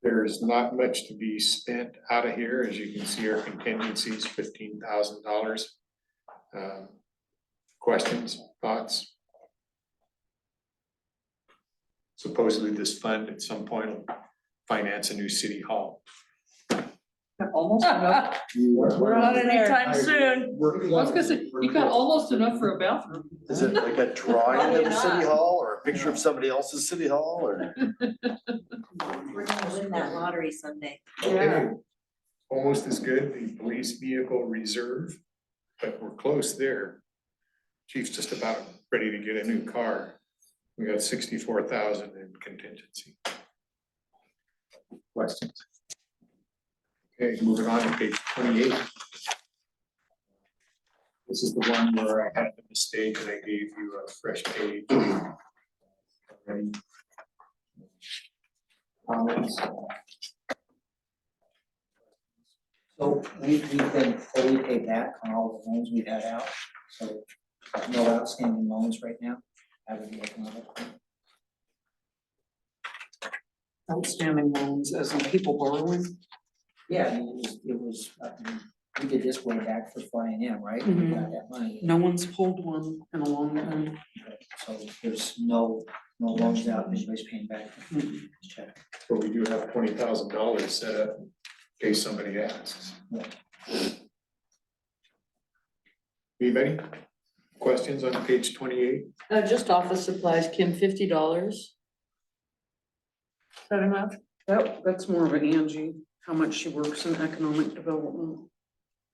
There's not much to be spent out of here. As you can see, our contingency is $15,000. Questions, thoughts? Supposedly this fund at some point will finance a new city hall.
Almost enough.
we're not anytime soon.
I was gonna say, you got almost enough for a bathroom.
Is it like a drawing of the city hall or a picture of somebody else's city hall or?
We're gonna win that lottery someday.
Okay, almost as good, the police vehicle reserve, but we're close there. Chief's just about ready to get a new car. We got 64,000 in contingency. Questions? Okay, moving on to page 28. This is the one where I had the mistake and I gave you a fresh page. Ready? Comments?
So we've been fully paid back on all the loans we've had out, so no outstanding loans right now. Out of the economic.
Outstanding loans as in people borrowing.
Yeah, I mean, it was we did this way back for flying in, right? We
Mhm.
got that money.
No one's pulled one in a long time.
So there's no loans out, anybody's paying back.
Mhm.
Check.
But we do have $20,000 set up in case somebody asks. Anybody? Questions on page 28?
Just office supplies, Kim, $50. Is that enough?
That's more of an Angie, how much she works in economic development.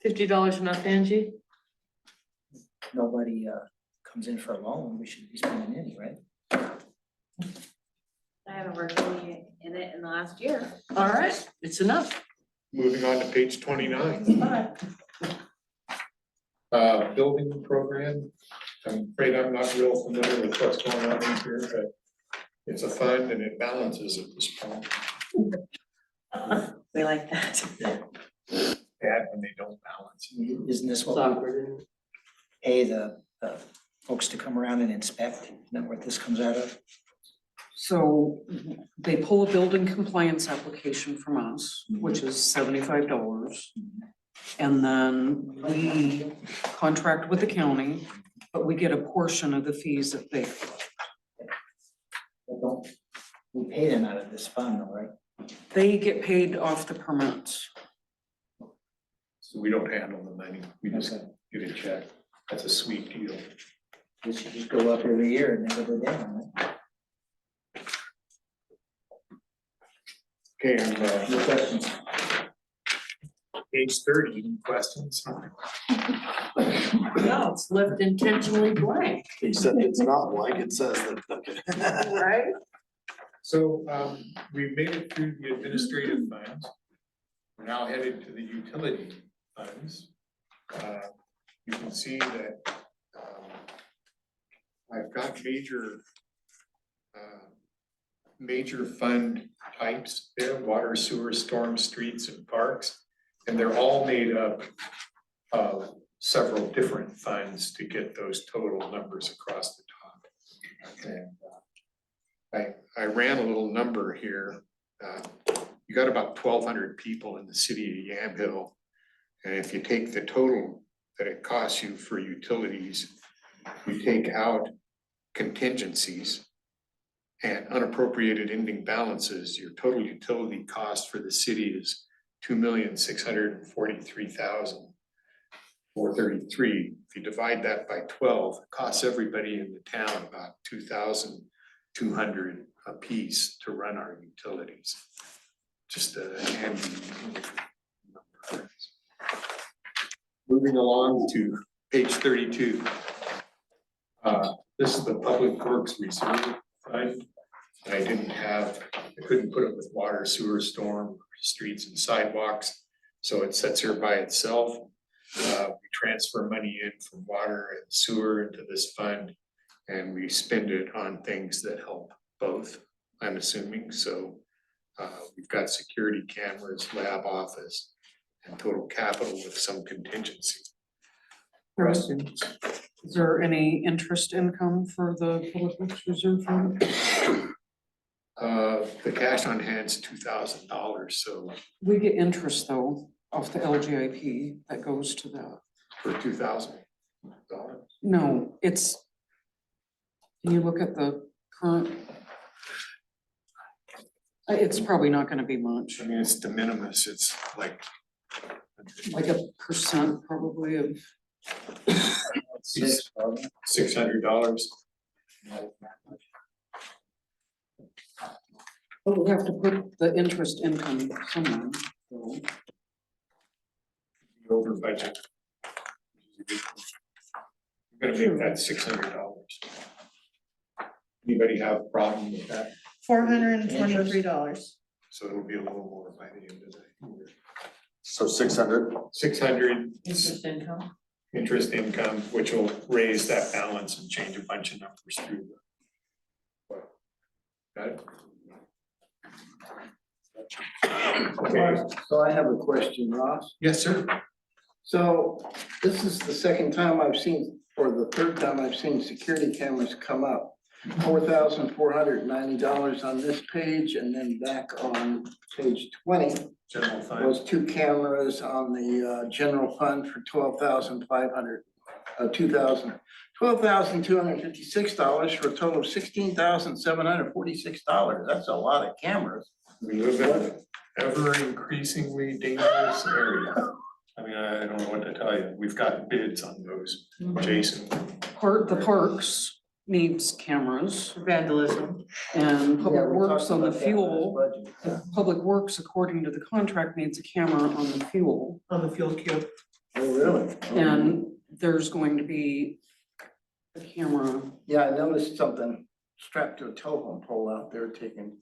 $50 enough, Angie?
Nobody comes in for a loan, we should be spending any, right?
I haven't worked any in it in the last year.
All right, it's enough.
Moving on to page 29. Building program. I'm afraid I'm not real familiar with what's going on in here, but it's a fund and it balances at this point.
We like that.
Bad when they don't balance.
Isn't this what we pay the folks to come around and inspect? Isn't that what this comes out of?
So they pull a building compliance application from us, which is $75. And then we contract with the county, but we get a portion of the fees that they.
We pay them out of this fund, though, right?
They get paid off the permits.
So we don't handle the money, we just get a check. That's a sweet deal.
This should just go up every year and never go down, right?
Okay, and
No questions?
page 30, any questions?
No, it's left intentionally blank.
Except it's not blank, it says that.
Right?
So we've made it through the administrative funds. We're now headed to the utility funds. You can see that I've got major fund types there: water, sewer, storm, streets, and parks. And they're all made up of several different funds to get those total numbers across the top. And I ran a little number here. You got about 1,200 people in the city of Yamhill. And if you take the total that it costs you for utilities, you take out contingencies and unappropriated ending balances, your total utility cost for the city is $2,643,433. If you divide that by 12, it costs everybody in the town about $2,200 a piece to run our utilities. Just a handy number. Moving along to page 32. This is the Public Works Reserve Fund. I couldn't put it with water, sewer, storm, streets and sidewalks. So it sits here by itself. We transfer money in from water and sewer into this fund, and we spend it on things that help both, I'm assuming. So we've got security cameras, lab office, and total capital with some contingency. Questions?
Is there any interest income for the Public Works Reserve Fund?
The cash on hand's $2,000, so
We get interest though off the LGIP that goes to that.
for $2,000.
No, it's. Can you look at the current? It's probably not gonna be much,
I mean, it's de minimis, it's like
like a percent probably of.
$600.
But we have to put the interest income somewhere. So.
Over budget. We're gonna make that $600. Anybody have a problem with that?
$423.
So it'll be a little more by the end of the year.
So 600.
600
Interest income.
interest income, which will raise that balance and change a bunch of numbers through. Got it? Okay,
So I have a question, Ross.
yes, sir.
So this is the second time I've seen, or the third time I've seen security cameras come up. $4,490 on this page and then back on page 20.
general fund.
was 2 cameras on the general fund for $12,256 for a total of $16,746. That's a lot of cameras.
We live in an ever increasingly dangerous area. I mean, I don't know what to tell you. We've got bids on those, Jason.
The parks needs cameras
Vandalism.
and
Yeah,
Public
we
Works
talked
on the
about that in
fuel.
this budget.
Public Works, according to the contract, needs a camera on the fuel.
On the fuel queue.
Oh, really?
And there's going to be a camera.
Yeah, I noticed something strapped to a telephone pole out there taking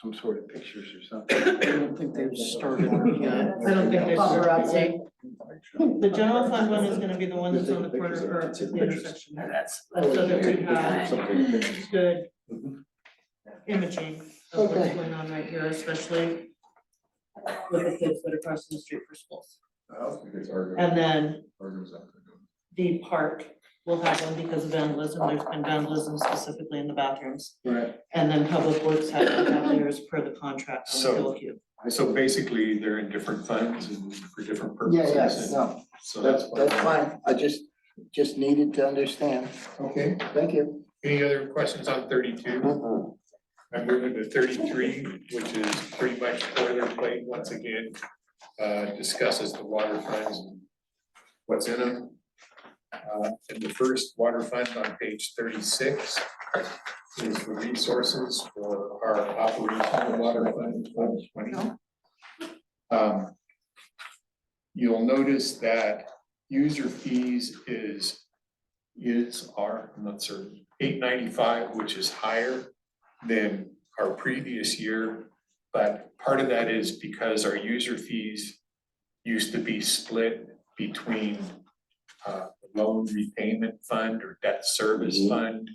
some sort of pictures or something.
I don't think they've started yet.
I don't think there's.
Paparazzi.
The general fund one is gonna be the one that's on the corner or at the intersection. So that we have good imaging of what's going on right here, especially with the kids that are crossing the street for schools. And then the park will have one because of vandalism. There's been vandalism specifically in the bathrooms.
Right.
And then Public Works has to have theirs per the contract on the
So-
fuel queue.
So basically, they're in different funds and for different
Yeah,
purposes.
yeah, no,
So
that's
why-
fine. I just needed to understand.
Okay,
Thank you.
any other questions on 32? I'm moving to 33, which is pretty much boilerplate once again. Discusses the water funds and what's in them. And the first water fund on page 36 is the resources for our operational water fund 2020. You'll notice that user fees I'm not certain, $895, which is higher than our previous year. But part of that is because our user fees used to be split between loan repayment fund or debt service fund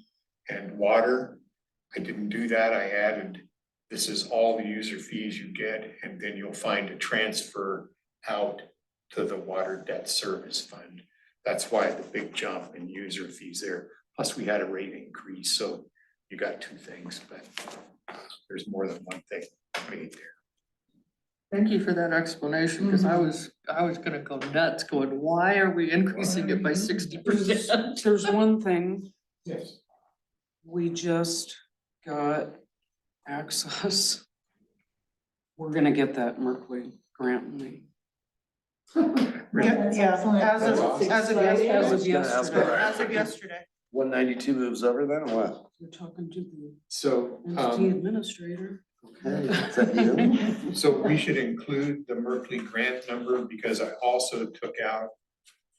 and water. I didn't do that. I added, this is all the user fees you get, and then you'll find a transfer out to the water debt service fund. That's why the big jump in user fees there. Plus, we had a rate increase, so you got two things, but there's more than one thing made there.
Thank you for that explanation, because I was gonna go nuts, going, why are we increasing it by 60%?
There's one thing,
Yes.
we just got access. We're gonna get that Merkley grant money.
Yeah, as of yesterday.
As of yesterday.
As of yesterday.
192 moves over then, or what?
We're talking to the
So,
entity administrator.
Okay, is that you?
so we should include the Merkley grant number because I also took out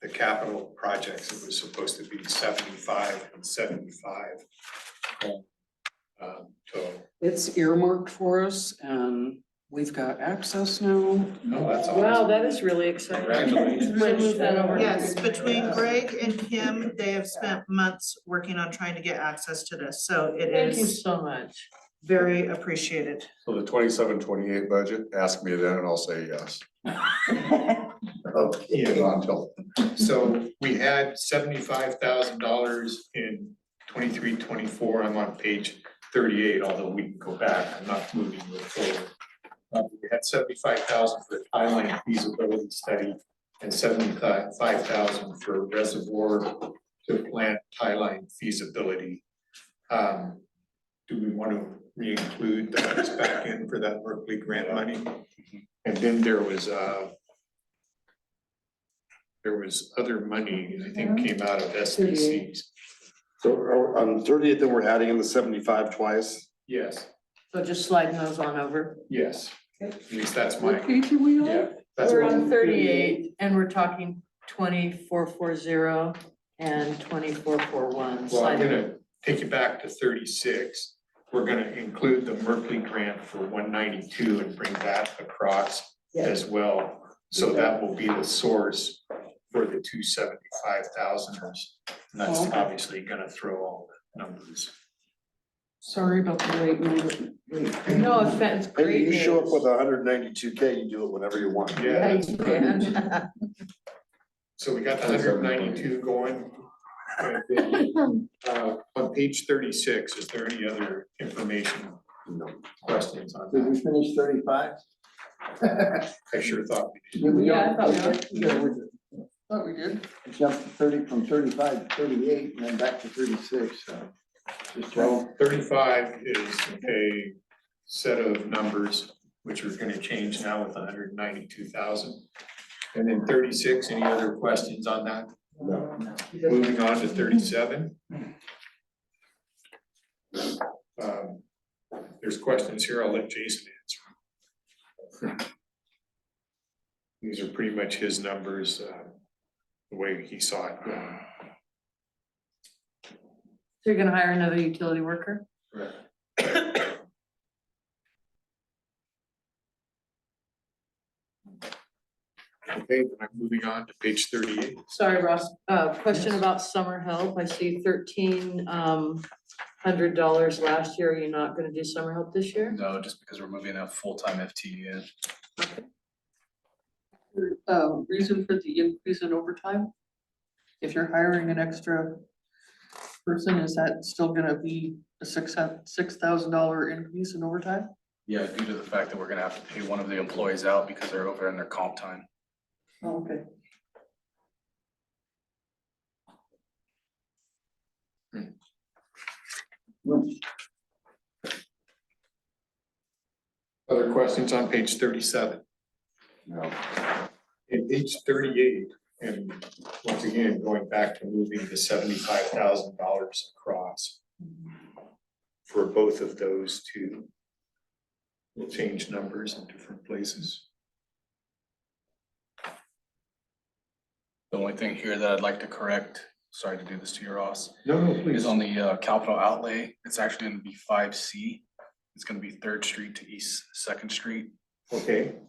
the capital projects. It was supposed to be 75 and 75. So,
It's earmarked for us and we've got access now.
no, that's all.
Wow, that is really exciting.
Congratulations.
We'll move that over.
Yes, between Greg and Kim, they have spent months working on trying to get access to this, so it
Thank you
is
so much.
very appreciated.
So the 27-28 budget, ask me then and I'll say yes.
Okay.
Yeah.
Until
So we had $75,000 in 23-24. I'm on page 38, although we can go back. I'm not moving it forward. We had 75,000 for the Thailand feasibility study and 75,000 for reservoir to plant Thailand feasibility. Do we want to re-include those back in for that Berkeley grant money? And then there was other money, I think, came out of SDCs.
So on 30th, then we're adding in the 75 twice.
Yes,
So just sliding those on over.
yes. At least that's my,
What page are we on?
yeah. That's
We're
what-
on 38 and we're talking 2440 and 2441.
Well, I'm
Sliding.
gonna take you back to 36. We're gonna include the Merkley grant for 192 and bring that across as well. So that will be the source for the 275,000ers. And that's
Okay.
obviously gonna throw all the numbers.
Sorry about the late notice.
No offense,
Hey,
great
you
news.
show up with 192K, you do it whenever you want.
Yeah,
Yeah,
you can.
so we got the 192 going. And then, on page 36, is there any other information, questions on
Did
that?
we finish 35?
I sure thought we did.
Yeah, I thought we did.
Yeah, we
Thought we did.
jumped to 30, from 35 to 38 and then back to 36, so. Just trying,
Well, 35 is a set of numbers which are gonna change now with 192,000. And then 36, any other questions on that?
No.
Moving on to 37. There's questions here, I'll let Jason answer. These are pretty much his numbers, the way he saw it going.
So you're gonna hire another utility worker?
Okay, then I'm moving on to page 38.
Sorry, Ross, question about summer help. I see $1,300 last year. Are you not gonna do summer help this year?
No, just because we're moving a full-time FTE in.
Reason for the increase in overtime? If you're hiring an extra person, is that still gonna be a $6,000 increase in overtime?
Yeah, due to the fact that we're gonna have to pay one of the employees out because they're over in their comp time.
Oh, okay.
Other questions on page 37?
No.
In page 38, and once again, going back to moving the $75,000 across for both of those two. We'll change numbers in different places.
The only thing here that I'd like to correct, sorry to do this to you, Ross,
No, please.
is on the capital outlay. It's actually gonna be 5C. It's gonna be 3rd Street to East 2nd Street,
Okay.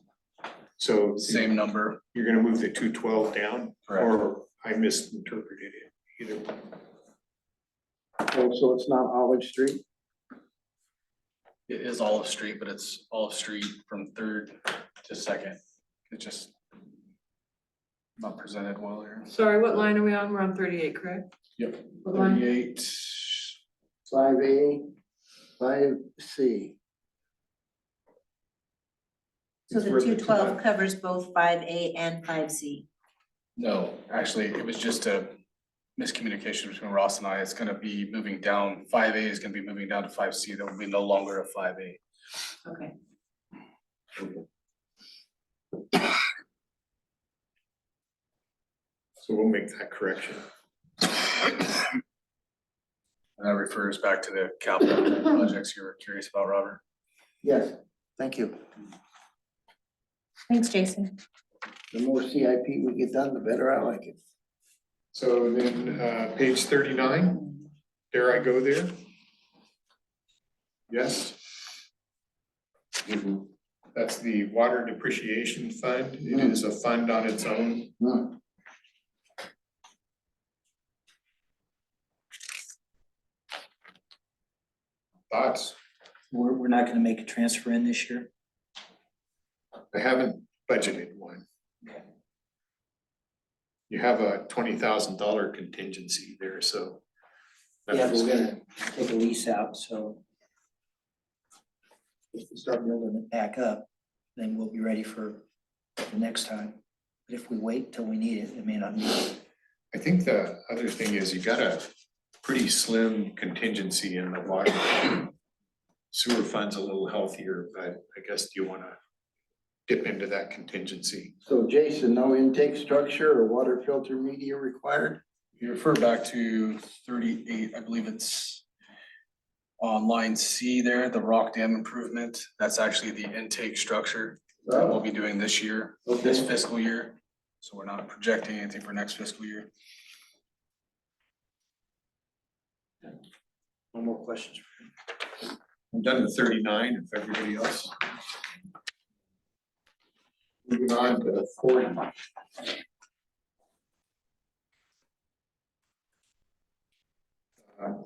So
same number.
you're gonna move the 212 down,
Correct.
or I misinterpreted it, either one.
oh, so it's not Olive Street?
It is Olive Street, but it's Olive Street from 3rd to 2nd. It just not presented well here.
Sorry, what line are we on? We're on 38, correct?
Yep.
What line?
38.
5A, 5C.
So
It's
the
worth it to
212
them.
covers both 5A and 5C.
No, actually, it was just a miscommunication between Ross and I. It's gonna be moving down. 5A is gonna be moving down to 5C. There will be no longer a 5A.
Okay.
So we'll make that correction.
And that refers back to the capital projects you were curious about, Robert.
Yes, thank you.
Thanks, Jason.
The more CIP we get done, the better I like it.
So then, page 39, dare I go there? Yes? That's the water depreciation fund. It is a fund on its own. Thoughts?
We're not gonna make a transfer in this year?
I haven't budgeted one. You have a $20,000 contingency there, so.
Yeah, but we're gonna take a lease out, so. If we start building it back up, then we'll be ready for the next time. But if we wait till we need it, it may not need it.
I think the other thing is you got a pretty slim contingency in the water. Sewer fund's a little healthier, but I guess do you wanna dip into that contingency?
So Jason, no intake structure or water filter media required?
You refer back to 38, I believe it's on line C there, the rock dam improvement. That's actually the intake structure that we'll be doing this year, this
Okay.
fiscal year. So we're not projecting anything for next fiscal year.
No more questions.
I'm done with 39, if everybody else. Moving on to 40.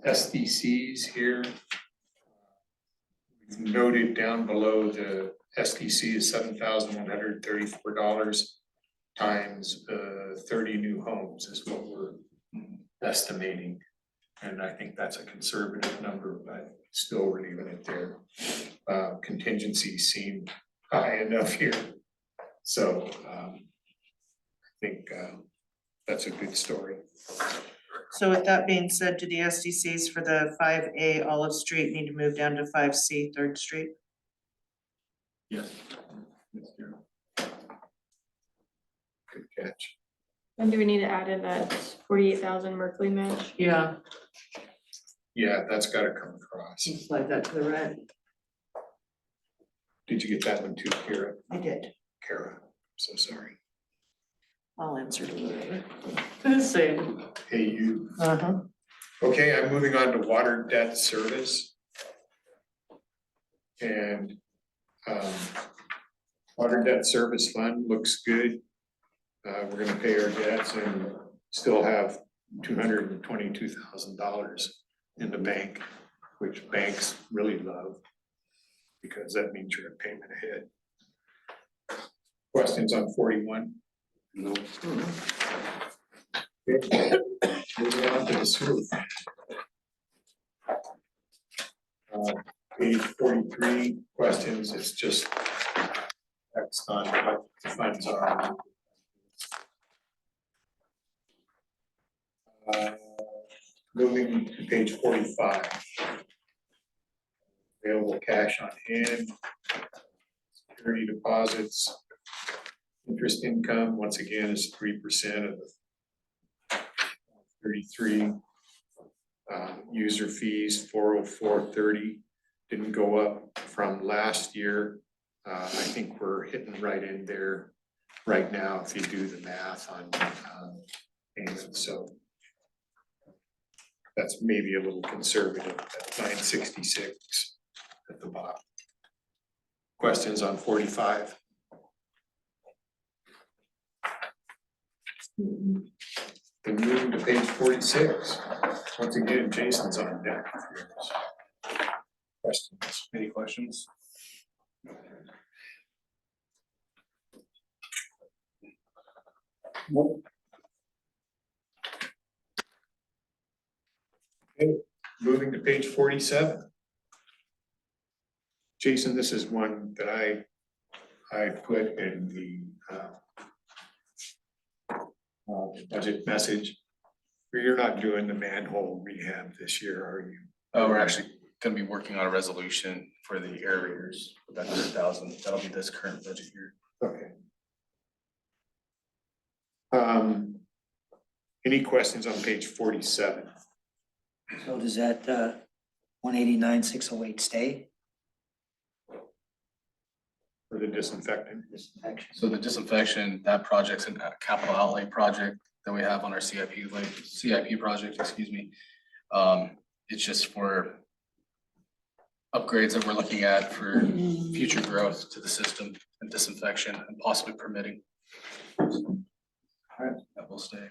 SDCs here. We've noted down below the SDC is $7,134 times 30 new homes is what we're estimating. And I think that's a conservative number, but still we're leaving it there. Contingencies seem high enough here. So, I think, that's a good story.
So with that being said, do the SDCs for the 5A Olive Street need to move down to 5C Third Street?
Yes. Good catch.
And do we need to add in that 48,000 Merkley match?
Yeah,
Yeah, that's gotta come across.
slide that to the right.
Did you get that one too, Kara?
I did.
Kara, so sorry.
I'll answer to you.
Same.
Hey, you.
Uh-huh.
Okay, I'm moving on to water debt service. And, water debt service fund looks good. We're gonna pay our debts and still have $222,000 in the bank, which banks really love, because that means you're a payment ahead. Questions on 41? No. Okay. Moving on to the sewer. Page 43, questions, it's just text on what the funds are. Moving to page 45. Available cash on hand, security deposits, interest income, once again, is 3% of the 33. User fees, 404.30, didn't go up from last year. I think we're hitting right in there right now if you do the math on payments, so that's maybe a little conservative at 966 at the bottom. Questions on 45? Then moving to page 46. Once again, Jason's on deck. Questions?
Any questions?
Nope. Okay, moving to page 47. Jason, this is one that I put in the budget message. You're not doing the manhole rehab this year, are you?
We're actually gonna be working on a resolution for the aerators, with that 100,000, that'll be this current budget year.
Okay. Any questions on page 47?
So does that 189,608 stay?
For the disinfectant?
Disinfection.
So the disinfection, that project's a capital outlay project that we have on our CIP project, excuse me. It's just for upgrades that we're looking at for future growth to the system and disinfection and possibly permitting. That will stay.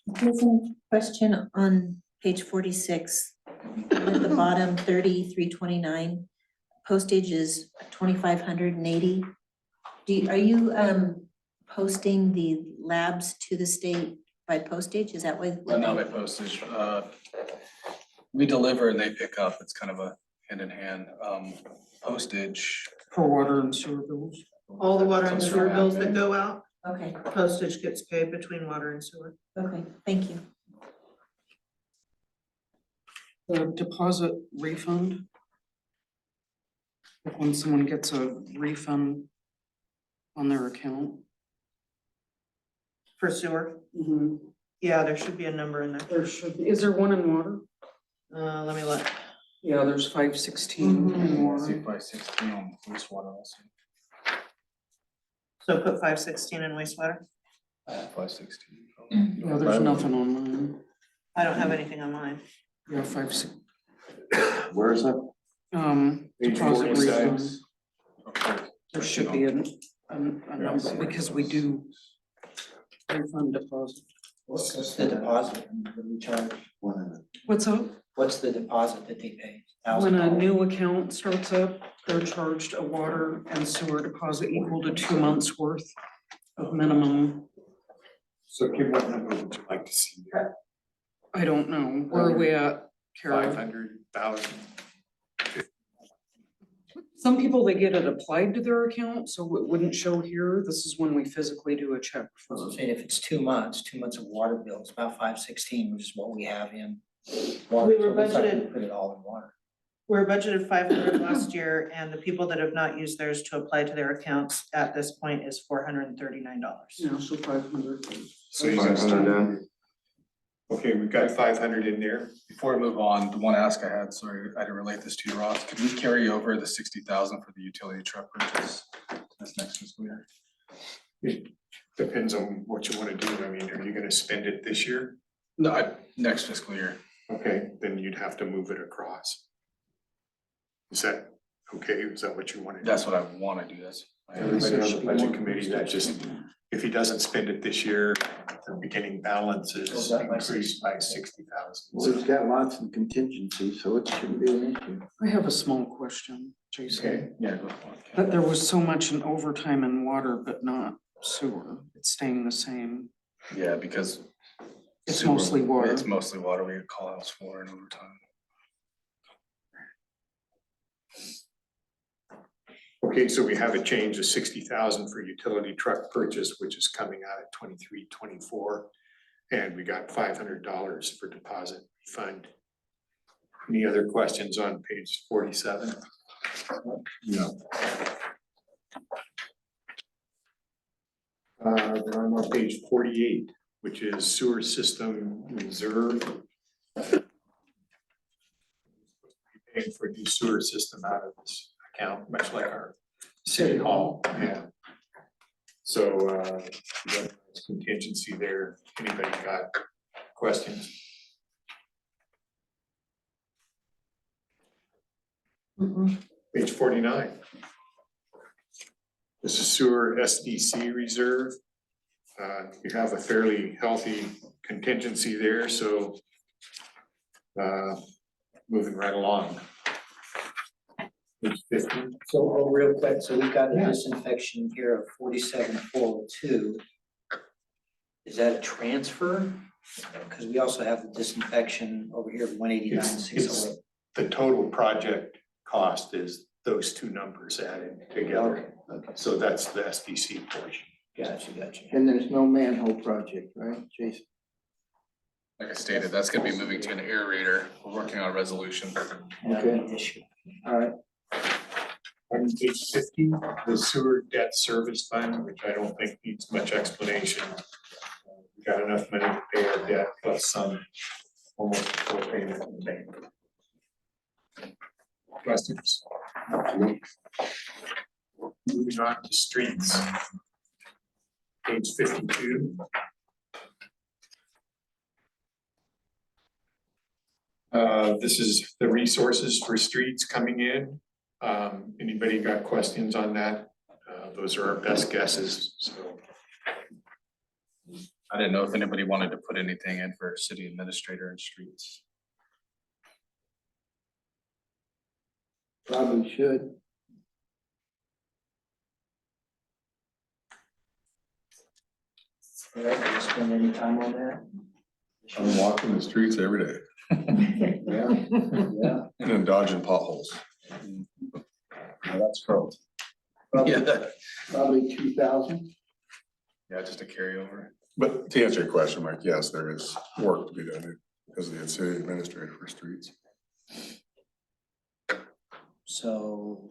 There's a question on page 46. At the bottom, 3329, postage is 2,580. Are you posting the labs to the state by postage? Is that what?
Not by postage. We deliver and they pick up. It's kind of a hand in hand. Postage.
For water and sewer bills.
All the water and
Comes
sewer
from
bills
admin.
that go out,
Okay,
postage gets paid between water and sewer.
okay, thank you.
The deposit refund. Like when someone gets a refund on their account.
For sewer, yeah, there should be a number in there.
There should be, is there one in water?
Let me look.
Yeah, there's 516 in water.
By 16 on wastewater also.
So put 516 in wastewater.
516.
Yeah, there's nothing on mine.
I don't have anything on mine.
Yeah, 56.
Where is that?
Page
Deposit
46.
refund. There should be a number because we do refund deposit.
What's the deposit that we charge?
What's up?
What's the deposit that they pay?
When a
$1,000?
new account starts up, they're charged a water and sewer deposit equal to 2 months worth of minimum.
So Kim, what number would you like to see there?
I don't know. Where are we at, Carol?
500,000?
Some people, they get it applied to their account, so it wouldn't show here. This is when we physically do a check for.
So saying if it's 2 months, 2 months of water bill, it's about 516, which is what we have in. water.
We were
So it looks like we
budgeted-
Put it all in water.
We were budgeted 500 last year, and the people that have not used theirs to apply to their accounts at this point is $439.
Yeah, so 500.
So you got 500. Okay, we've got 500 in there.
Before we move on, the one ask I had, sorry, I didn't relate this to you, Ross. Could we carry over the 60,000 for the utility truck purchase this next fiscal year?
It depends on what you want to do. I mean, are you gonna spend it this year?
No, next fiscal year.
Okay, then you'd have to move it across. Is that okay? Is that what you want to do?
That's what I want to do. That's.
Everybody on the budget committee, that just, if he doesn't spend it this year, the beginning balance is
Goes up by
increased by 60,000.
Well, it's got lots of contingency, so it shouldn't be an issue.
I have a small question, Jason.
Okay,
Yeah, go for it.
But there was so much in overtime in water, but not sewer. It's staying the same.
Yeah, because.
It's
sewer-
mostly water.
It's mostly water. We get call outs for and overtime.
okay, so we have a change of 60,000 for utility truck purchase, which is coming out at 23-24. And we got $500 for deposit refund. Any other questions on page 47? No. Then I'm on page 48, which is sewer system reserve. Paying for a new sewer system out of this account, much like our city hall, yeah. So, we got contingency there. Anybody got questions? Page 49. This is sewer SDC reserve. You have a fairly healthy contingency there, so moving right along. Page 50.
So, real quick, so we've got a disinfection here of 47,402. Is that a transfer? Because we also have the disinfection over here of 189,608.
The total project cost is those two numbers added together.
Okay,
So that's the SDC portion.
gotcha.
And there's no manhole project, right, Jason?
Like I stated, that's gonna be moving to an aerator. We're working on a resolution.
Okay.
Issue.
All right,
On page 50, the sewer debt service fund, which I don't think needs much explanation. We got enough money to pay our debt plus some almost full payment in the bank. Questions? Moving on to streets. Page 52. This is the resources for streets coming in. Anybody got questions on that? Those are our best guesses, so.
I didn't know if anybody wanted to put anything in for city administrator and streets.
probably should.
All right, did you spend any time on that?
I'm walking the streets every day
Yeah, yeah.
and then dodging potholes.
That's growth.
Probably,
Yeah,
probably 2,000.
yeah, just a carryover.
But to answer your question, Mike, yes, there is work to be done because of the city administrator for streets.
So.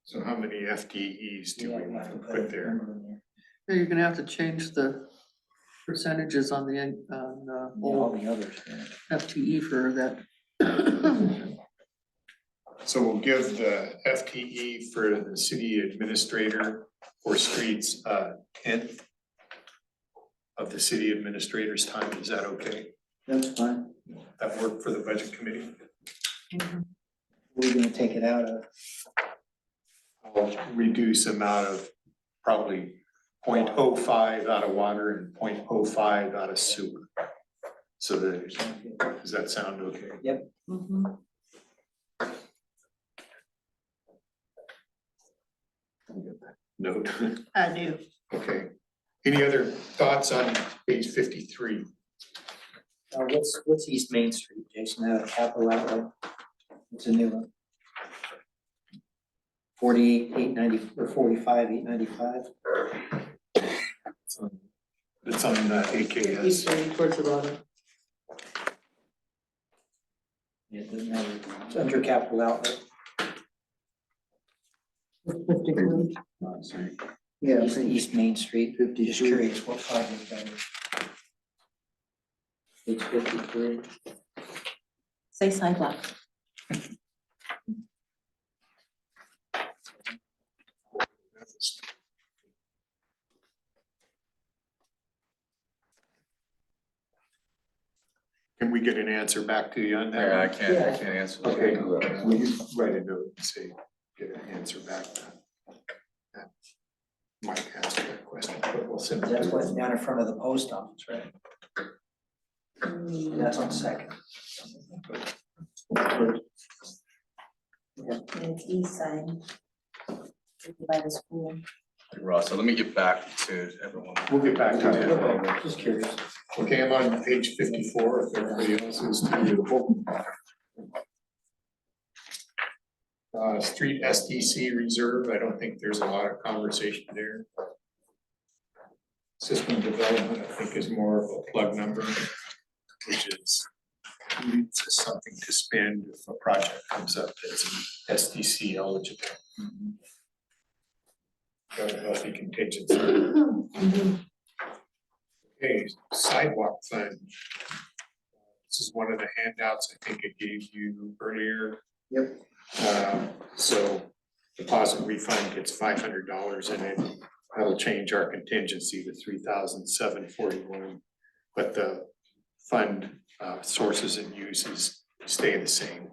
So how many FTEs do
yeah,
we
we have
want
to
to
put
put there?
number in
Yeah, you're gonna have to change the percentages on the,
Yeah, all
whole
the others. yeah.
FTE for that.
So we'll give the FTE for the city administrator for streets, 10th of the city administrator's time. Is that okay?
That's fine.
That work for the budget committee?
We're gonna take it out of.
I'll reduce amount of probably 0.05 out of water and 0.05 out of sewer. So that, does that sound okay?
Yep.
Note,
I do.
okay. Any other thoughts on page 53?
What's East Main Street, Jason, out of capital outlay? It's a new one. 48,890 or 45,895.
It's on the AKS.
Towards the bottom.
Yeah, it doesn't matter. It's under capital outlay.
Yeah,
East Main Street.
53.
Just curious, what fund is that? Page 53.
Say sidewalk.
Can we get an answer back to you on that?
Yeah, I can't answer. that.
Okay, will you write a note and say, get an answer back? Mike asked that question, but we'll send it.
That's
to
what's
him.
down in front of the post office, right? That's on Second.
And it's east side. By the school.
Ross, so let me get back to everyone.
We'll get back to it.
Okay, just curious.
Okay, I'm on page 54, if everybody else is too. Street SDC reserve, I don't think there's a lot of conversation there. System development, I think, is more of a plug number, which is it's just something to spend if a project comes up that's SDC eligible. Got a healthy contingency. Okay, sidewalk fund. This is one of the handouts I think I gave you earlier.
Yep.
So deposit refund gets $500 in it. That'll change our contingency to $3,741. But the fund sources and uses stay the same.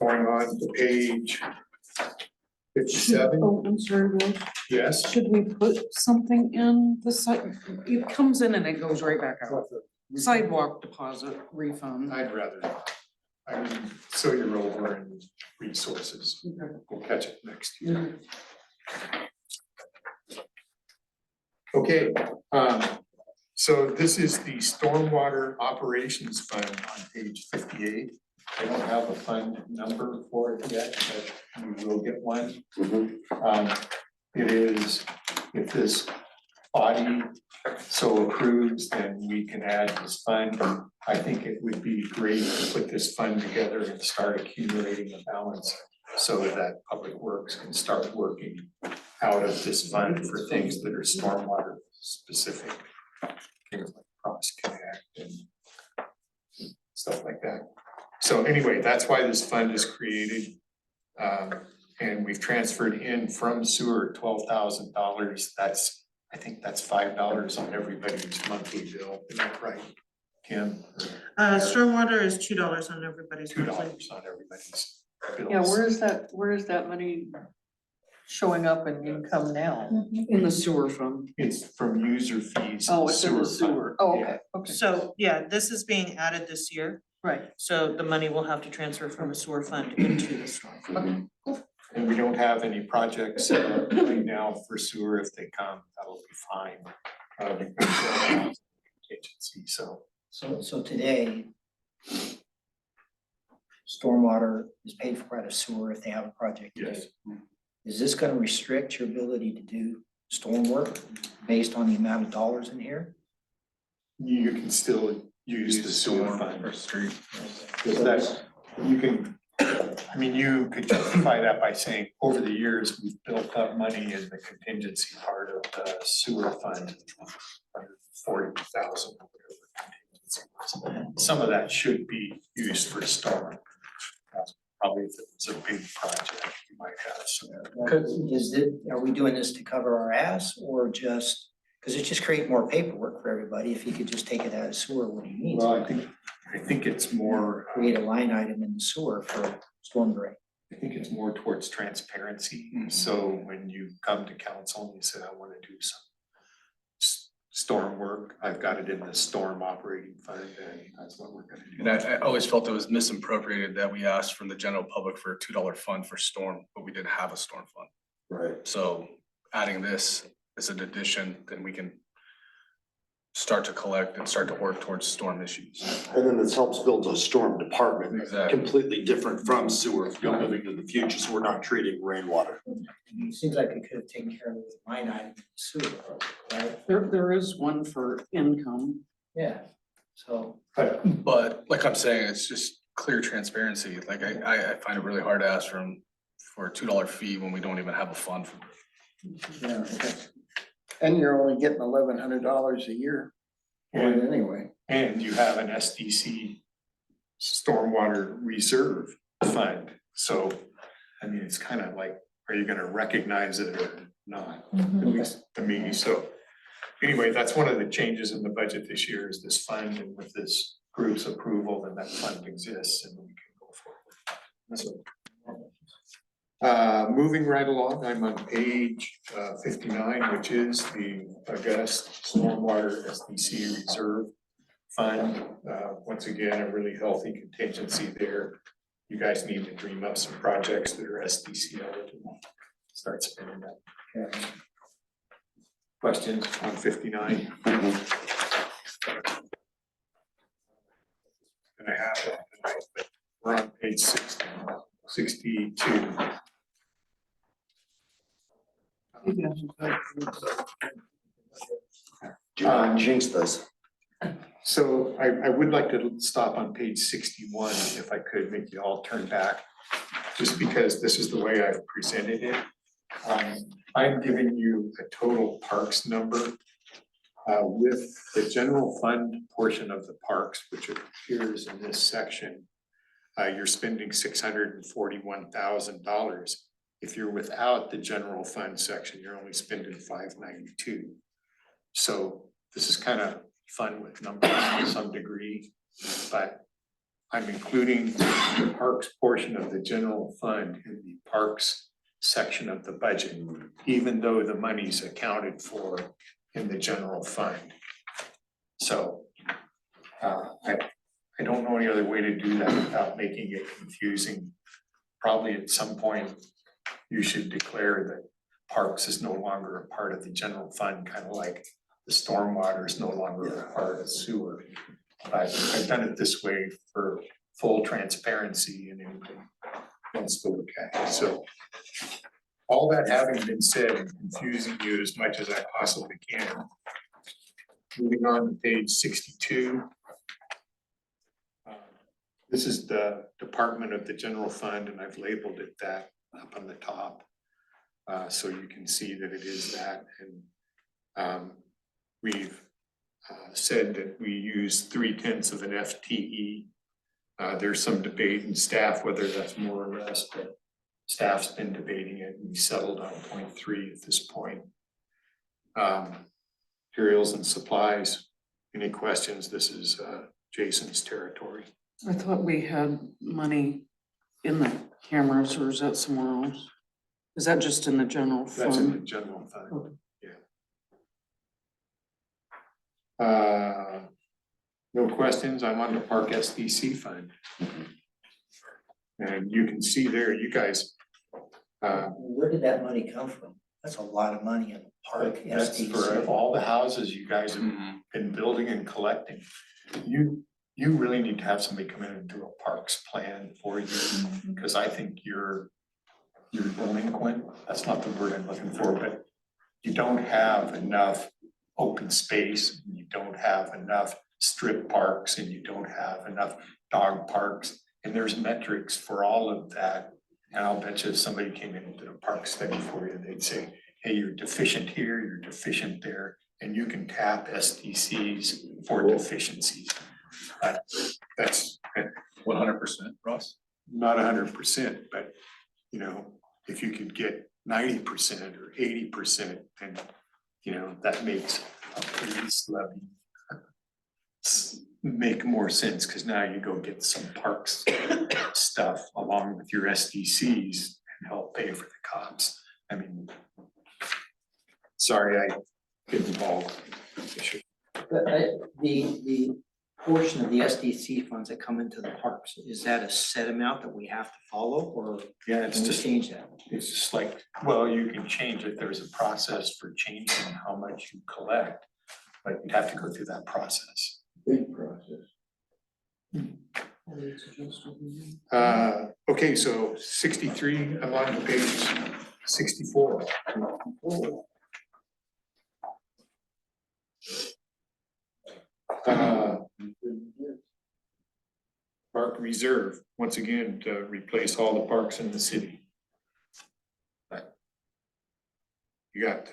Going on to page 57,
Oh, I'm sorry, Will.
yes.
Should we put something in the site? It comes in and it goes right back out. Sidewalk deposit refund.
I'd rather not. I mean, so you're over in resources.
Okay.
We'll catch it next year. Okay, so this is the Stormwater Operations Fund on page 58. I don't have a fund number for it yet, but we will get one. It is, if this body so approves, then we can add this fund. I think it would be great to put this fund together and start accumulating a balance so that Public Works can start working out of this fund for things that are stormwater specific. Things like Cross Connect and stuff like that. So anyway, that's why this fund is created. And we've transferred in from sewer $12,000. That's, I think that's $5 on everybody's monthly bill. Is that right, Kim?
Stormwater is $2 on everybody's.
$2
monthly.
on everybody's bills.
Yeah, where is that money showing up in income now?
In the sewer fund.
It's from user fees.
Oh, it's in the
fund.
sewer. Oh,
Yeah.
okay, okay.
So, yeah, this is being added this year,
Right.
so the money will have to transfer from a sewer fund into the storm fund.
And we don't have any projects right now for sewer. If they come, that'll be fine. Contingency, so.
So today, stormwater is paid for out of sewer if they have a project. to do.
Yes.
Is this gonna restrict your ability to do storm work based on the amount of dollars in here?
You can still use the sewer
storm
fund.
or street.
Because that's, you can, I mean, you could justify that by saying, over the years, we've built up money in the contingency part of the sewer fund. 40,000 or whatever contingency was. Some of that should be used for storm. Probably if it was a big project, you might have some.
Is it, are we doing this to cover our ass or just, because it just create more paperwork for everybody if you could just take it out of sewer when you need
Well,
to.
I think it's more,
Create a line item in the sewer for storm drain.
I think it's more towards transparency. So when you come to council and you say, I want to do some storm work, I've got it in the storm operating fund, and that's what we're gonna do.
And I always felt it was misappropriated that we asked from the general public for a $2 fund for storm, but we didn't have a storm fund.
Right.
So adding this as an addition, then we can start to collect and start to work towards storm issues.
And then this helps build a storm department,
Exactly.
completely different from sewer, moving to the future, so we're not treating rainwater.
It seems like it could have taken care of the line item sewer, right?
There is one for income.
Yeah, so.
But like I'm saying, it's just clear transparency. Like I find it really hard to ask for a $2 fee when we don't even have a fund for it.
Yeah, okay. And you're only getting $1,100 a year for it anyway.
And you have an SDC stormwater reserve fund, so, I mean, it's kind of like, are you gonna recognize it or not? At least to me, so. Anyway, that's one of the changes in the budget this year is this fund, and with this group's approval, then that fund exists and we can go forward. So, moving right along, I'm on page 59, which is the August Stormwater SDC Reserve Fund. Once again, a really healthy contingency there. You guys need to dream up some projects that are SDC eligible. Start spending that.
Okay.
Questions on 59? And I have it tonight, but we're on page 62.
Jinx this.
So I would like to stop on page 61, if I could, make you all turn back, just because this is the way I've presented it. I'm giving you a total parks number with the general fund portion of the parks, which appears in this section. You're spending $641,000. If you're without the general fund section, you're only spending $592. So this is kind of fun with numbers to some degree, but I'm including the parks portion of the general fund in the parks section of the budget, even though the money's accounted for in the general fund. So I don't know any other way to do that without making it confusing. Probably at some point, you should declare that parks is no longer a part of the general fund, kind of like the stormwater is no longer a part of sewer. I've done it this way for full transparency and anybody wants to look at it. So all that having been said and confusing you as much as I possibly can. Moving on to page 62. This is the Department of the General Fund, and I've labeled it that up on the top. So you can see that it is that, and we've said that we use 3/10 of an FTE. There's some debate in staff whether that's more or less, but staff's been debating it, and we settled on 0.3 at this point. Materials and supplies, any questions? This is Jason's territory.
I thought we had money in the cameras, or is that somewhere else? Is that just in the general fund?
That's in the general fund,
Okay.
yeah. No questions, I'm on the Park SDC fund. And you can see there, you guys,
Where did that money come from? That's a lot of money in the park.
that's for
SDC.
all the houses you guys have been building and collecting. You really need to have somebody come in and do a parks plan for you, because I think you're delinquent, that's not the word I'm looking for, but you don't have enough open space, you don't have enough strip parks, and you don't have enough dog parks, and there's metrics for all of that. And I'll bet you if somebody came in and did a park study for you, they'd say, hey, you're deficient here, you're deficient there, and you can tap SDCs for deficiencies. That's
100%, Ross?
not 100%, but you know, if you could get 90% or 80%, then you know, that makes a police levy make more sense, because now you go get some parks stuff along with your SDCs and help pay for the cops. I mean, sorry, I get involved.
The portion of the SDC funds that come into the parks, is that a set amount that we have to follow, or
Yeah, it's
can we
just,
change that?
it's just like, well, you can change it. There's a process for changing how much you collect. but you'd have to go through that process.
Big process.
Okay, so 63, I'm on page 64. Park Reserve, once again, to replace all the parks in the city. But you got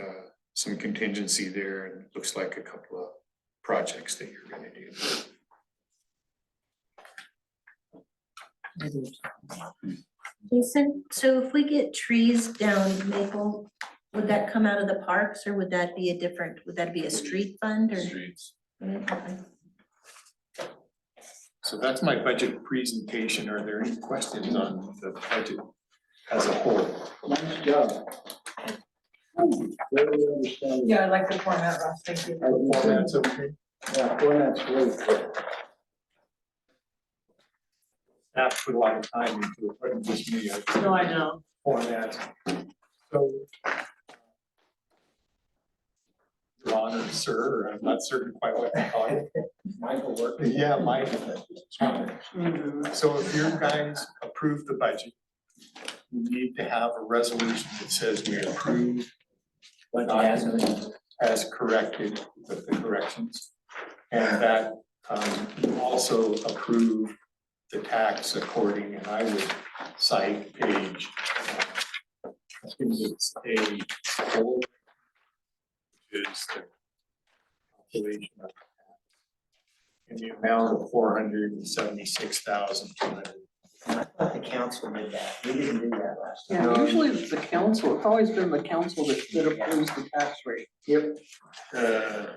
some contingency there, and it looks like a couple of projects that you're gonna do.
Jason, so if we get trees down Maple, would that come out of the parks or would that be a different, would that be a street fund or?
Streets.
Okay.
So that's my budget presentation. Are there any questions on the budget as a whole?
Nice job. Really understand.
Yeah, I like the format, Ross, thank you.
Format's okay.
Yeah, format's great.
Not put a lot of time into it, but just me.
No, I know.
Format. So. Your Honor, sir, or I'm not certain quite what to call you.
Michael worked.
Yeah, Michael. So if you guys approve the budget, we need to have a resolution that says we approve the document as corrected with the corrections. And that you also approve the tax according, and I would cite page, I think it's A4, which is the calculation of in the amount of 476,200.
I thought the council did that. We didn't do that last time.
Yeah, usually it's the council, it's always been the council that approves the tax rate.
Yep.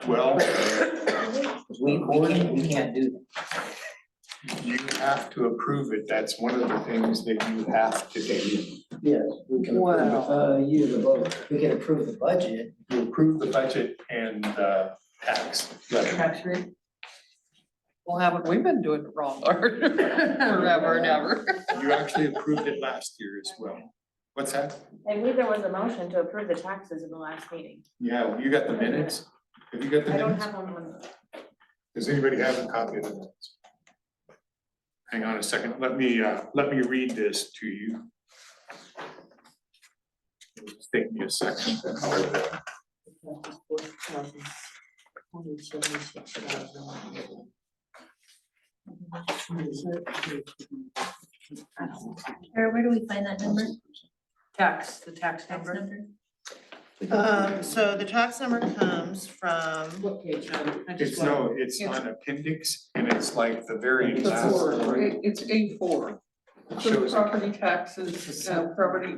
Well,
We can't do that.
you have to approve it. That's one of the things that you have to do.
Yes, we can approve, you the vote. We can approve the budget.
You approve the budget and tax levy.
Tax rate. Well, haven't we been doing it wrong, Art? Forever and ever.
You actually approved it last year as well. What's that?
I believe there was a motion to approve the taxes in the last meeting.
Yeah, you got the minutes? Have you got the
I don't
minutes?
have them on.
Does anybody have a copy of the minutes? Hang on a second. Let me read this to you. It'll just take me a second.
Or where do we find that number?
The tax
Tax
number.
number?
So the tax number comes from,
What page? I just
It's
want-
no, it's on appendix and it's like the very
It's
last line.
It's A4.
It
So
shows
property taxes, property,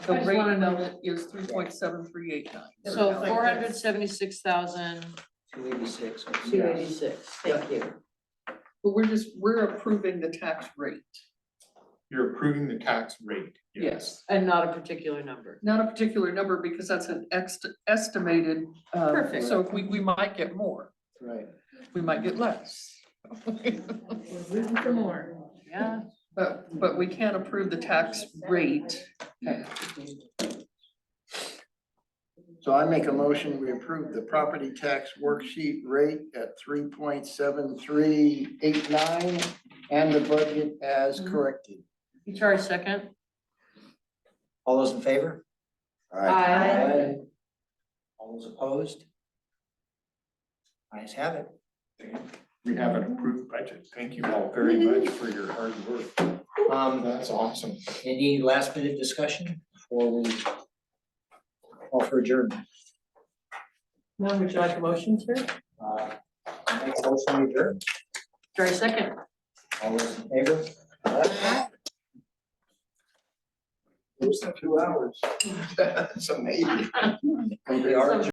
the
I just
rate
wanna know-
of it is 3.7389.
So 476,286.
286.
286, thank you.
But we're approving the tax rate.
You're approving the tax rate.
Yes.
And not a particular number.
Not a particular number because that's an estimated,
Perfect.
so if we might get more,
Right.
we might get less.
We're rooting for more. Yeah.
But we can't approve the tax rate.
So I make a motion, we approve the property tax worksheet rate at 3.7389 and the budget as corrected.
HR second.
All those in favor?
Aye.
All those opposed? Ayes have it.
We have an approved budget. Thank you all very much for your hard work. That's awesome.
Any last minute discussion before we call for adjournment?
Now, would you like a motion, sir?
Next motion to adjourn.
HR second.
All those in favor?
It was 2 hours. That's amazing.
We are adjourned.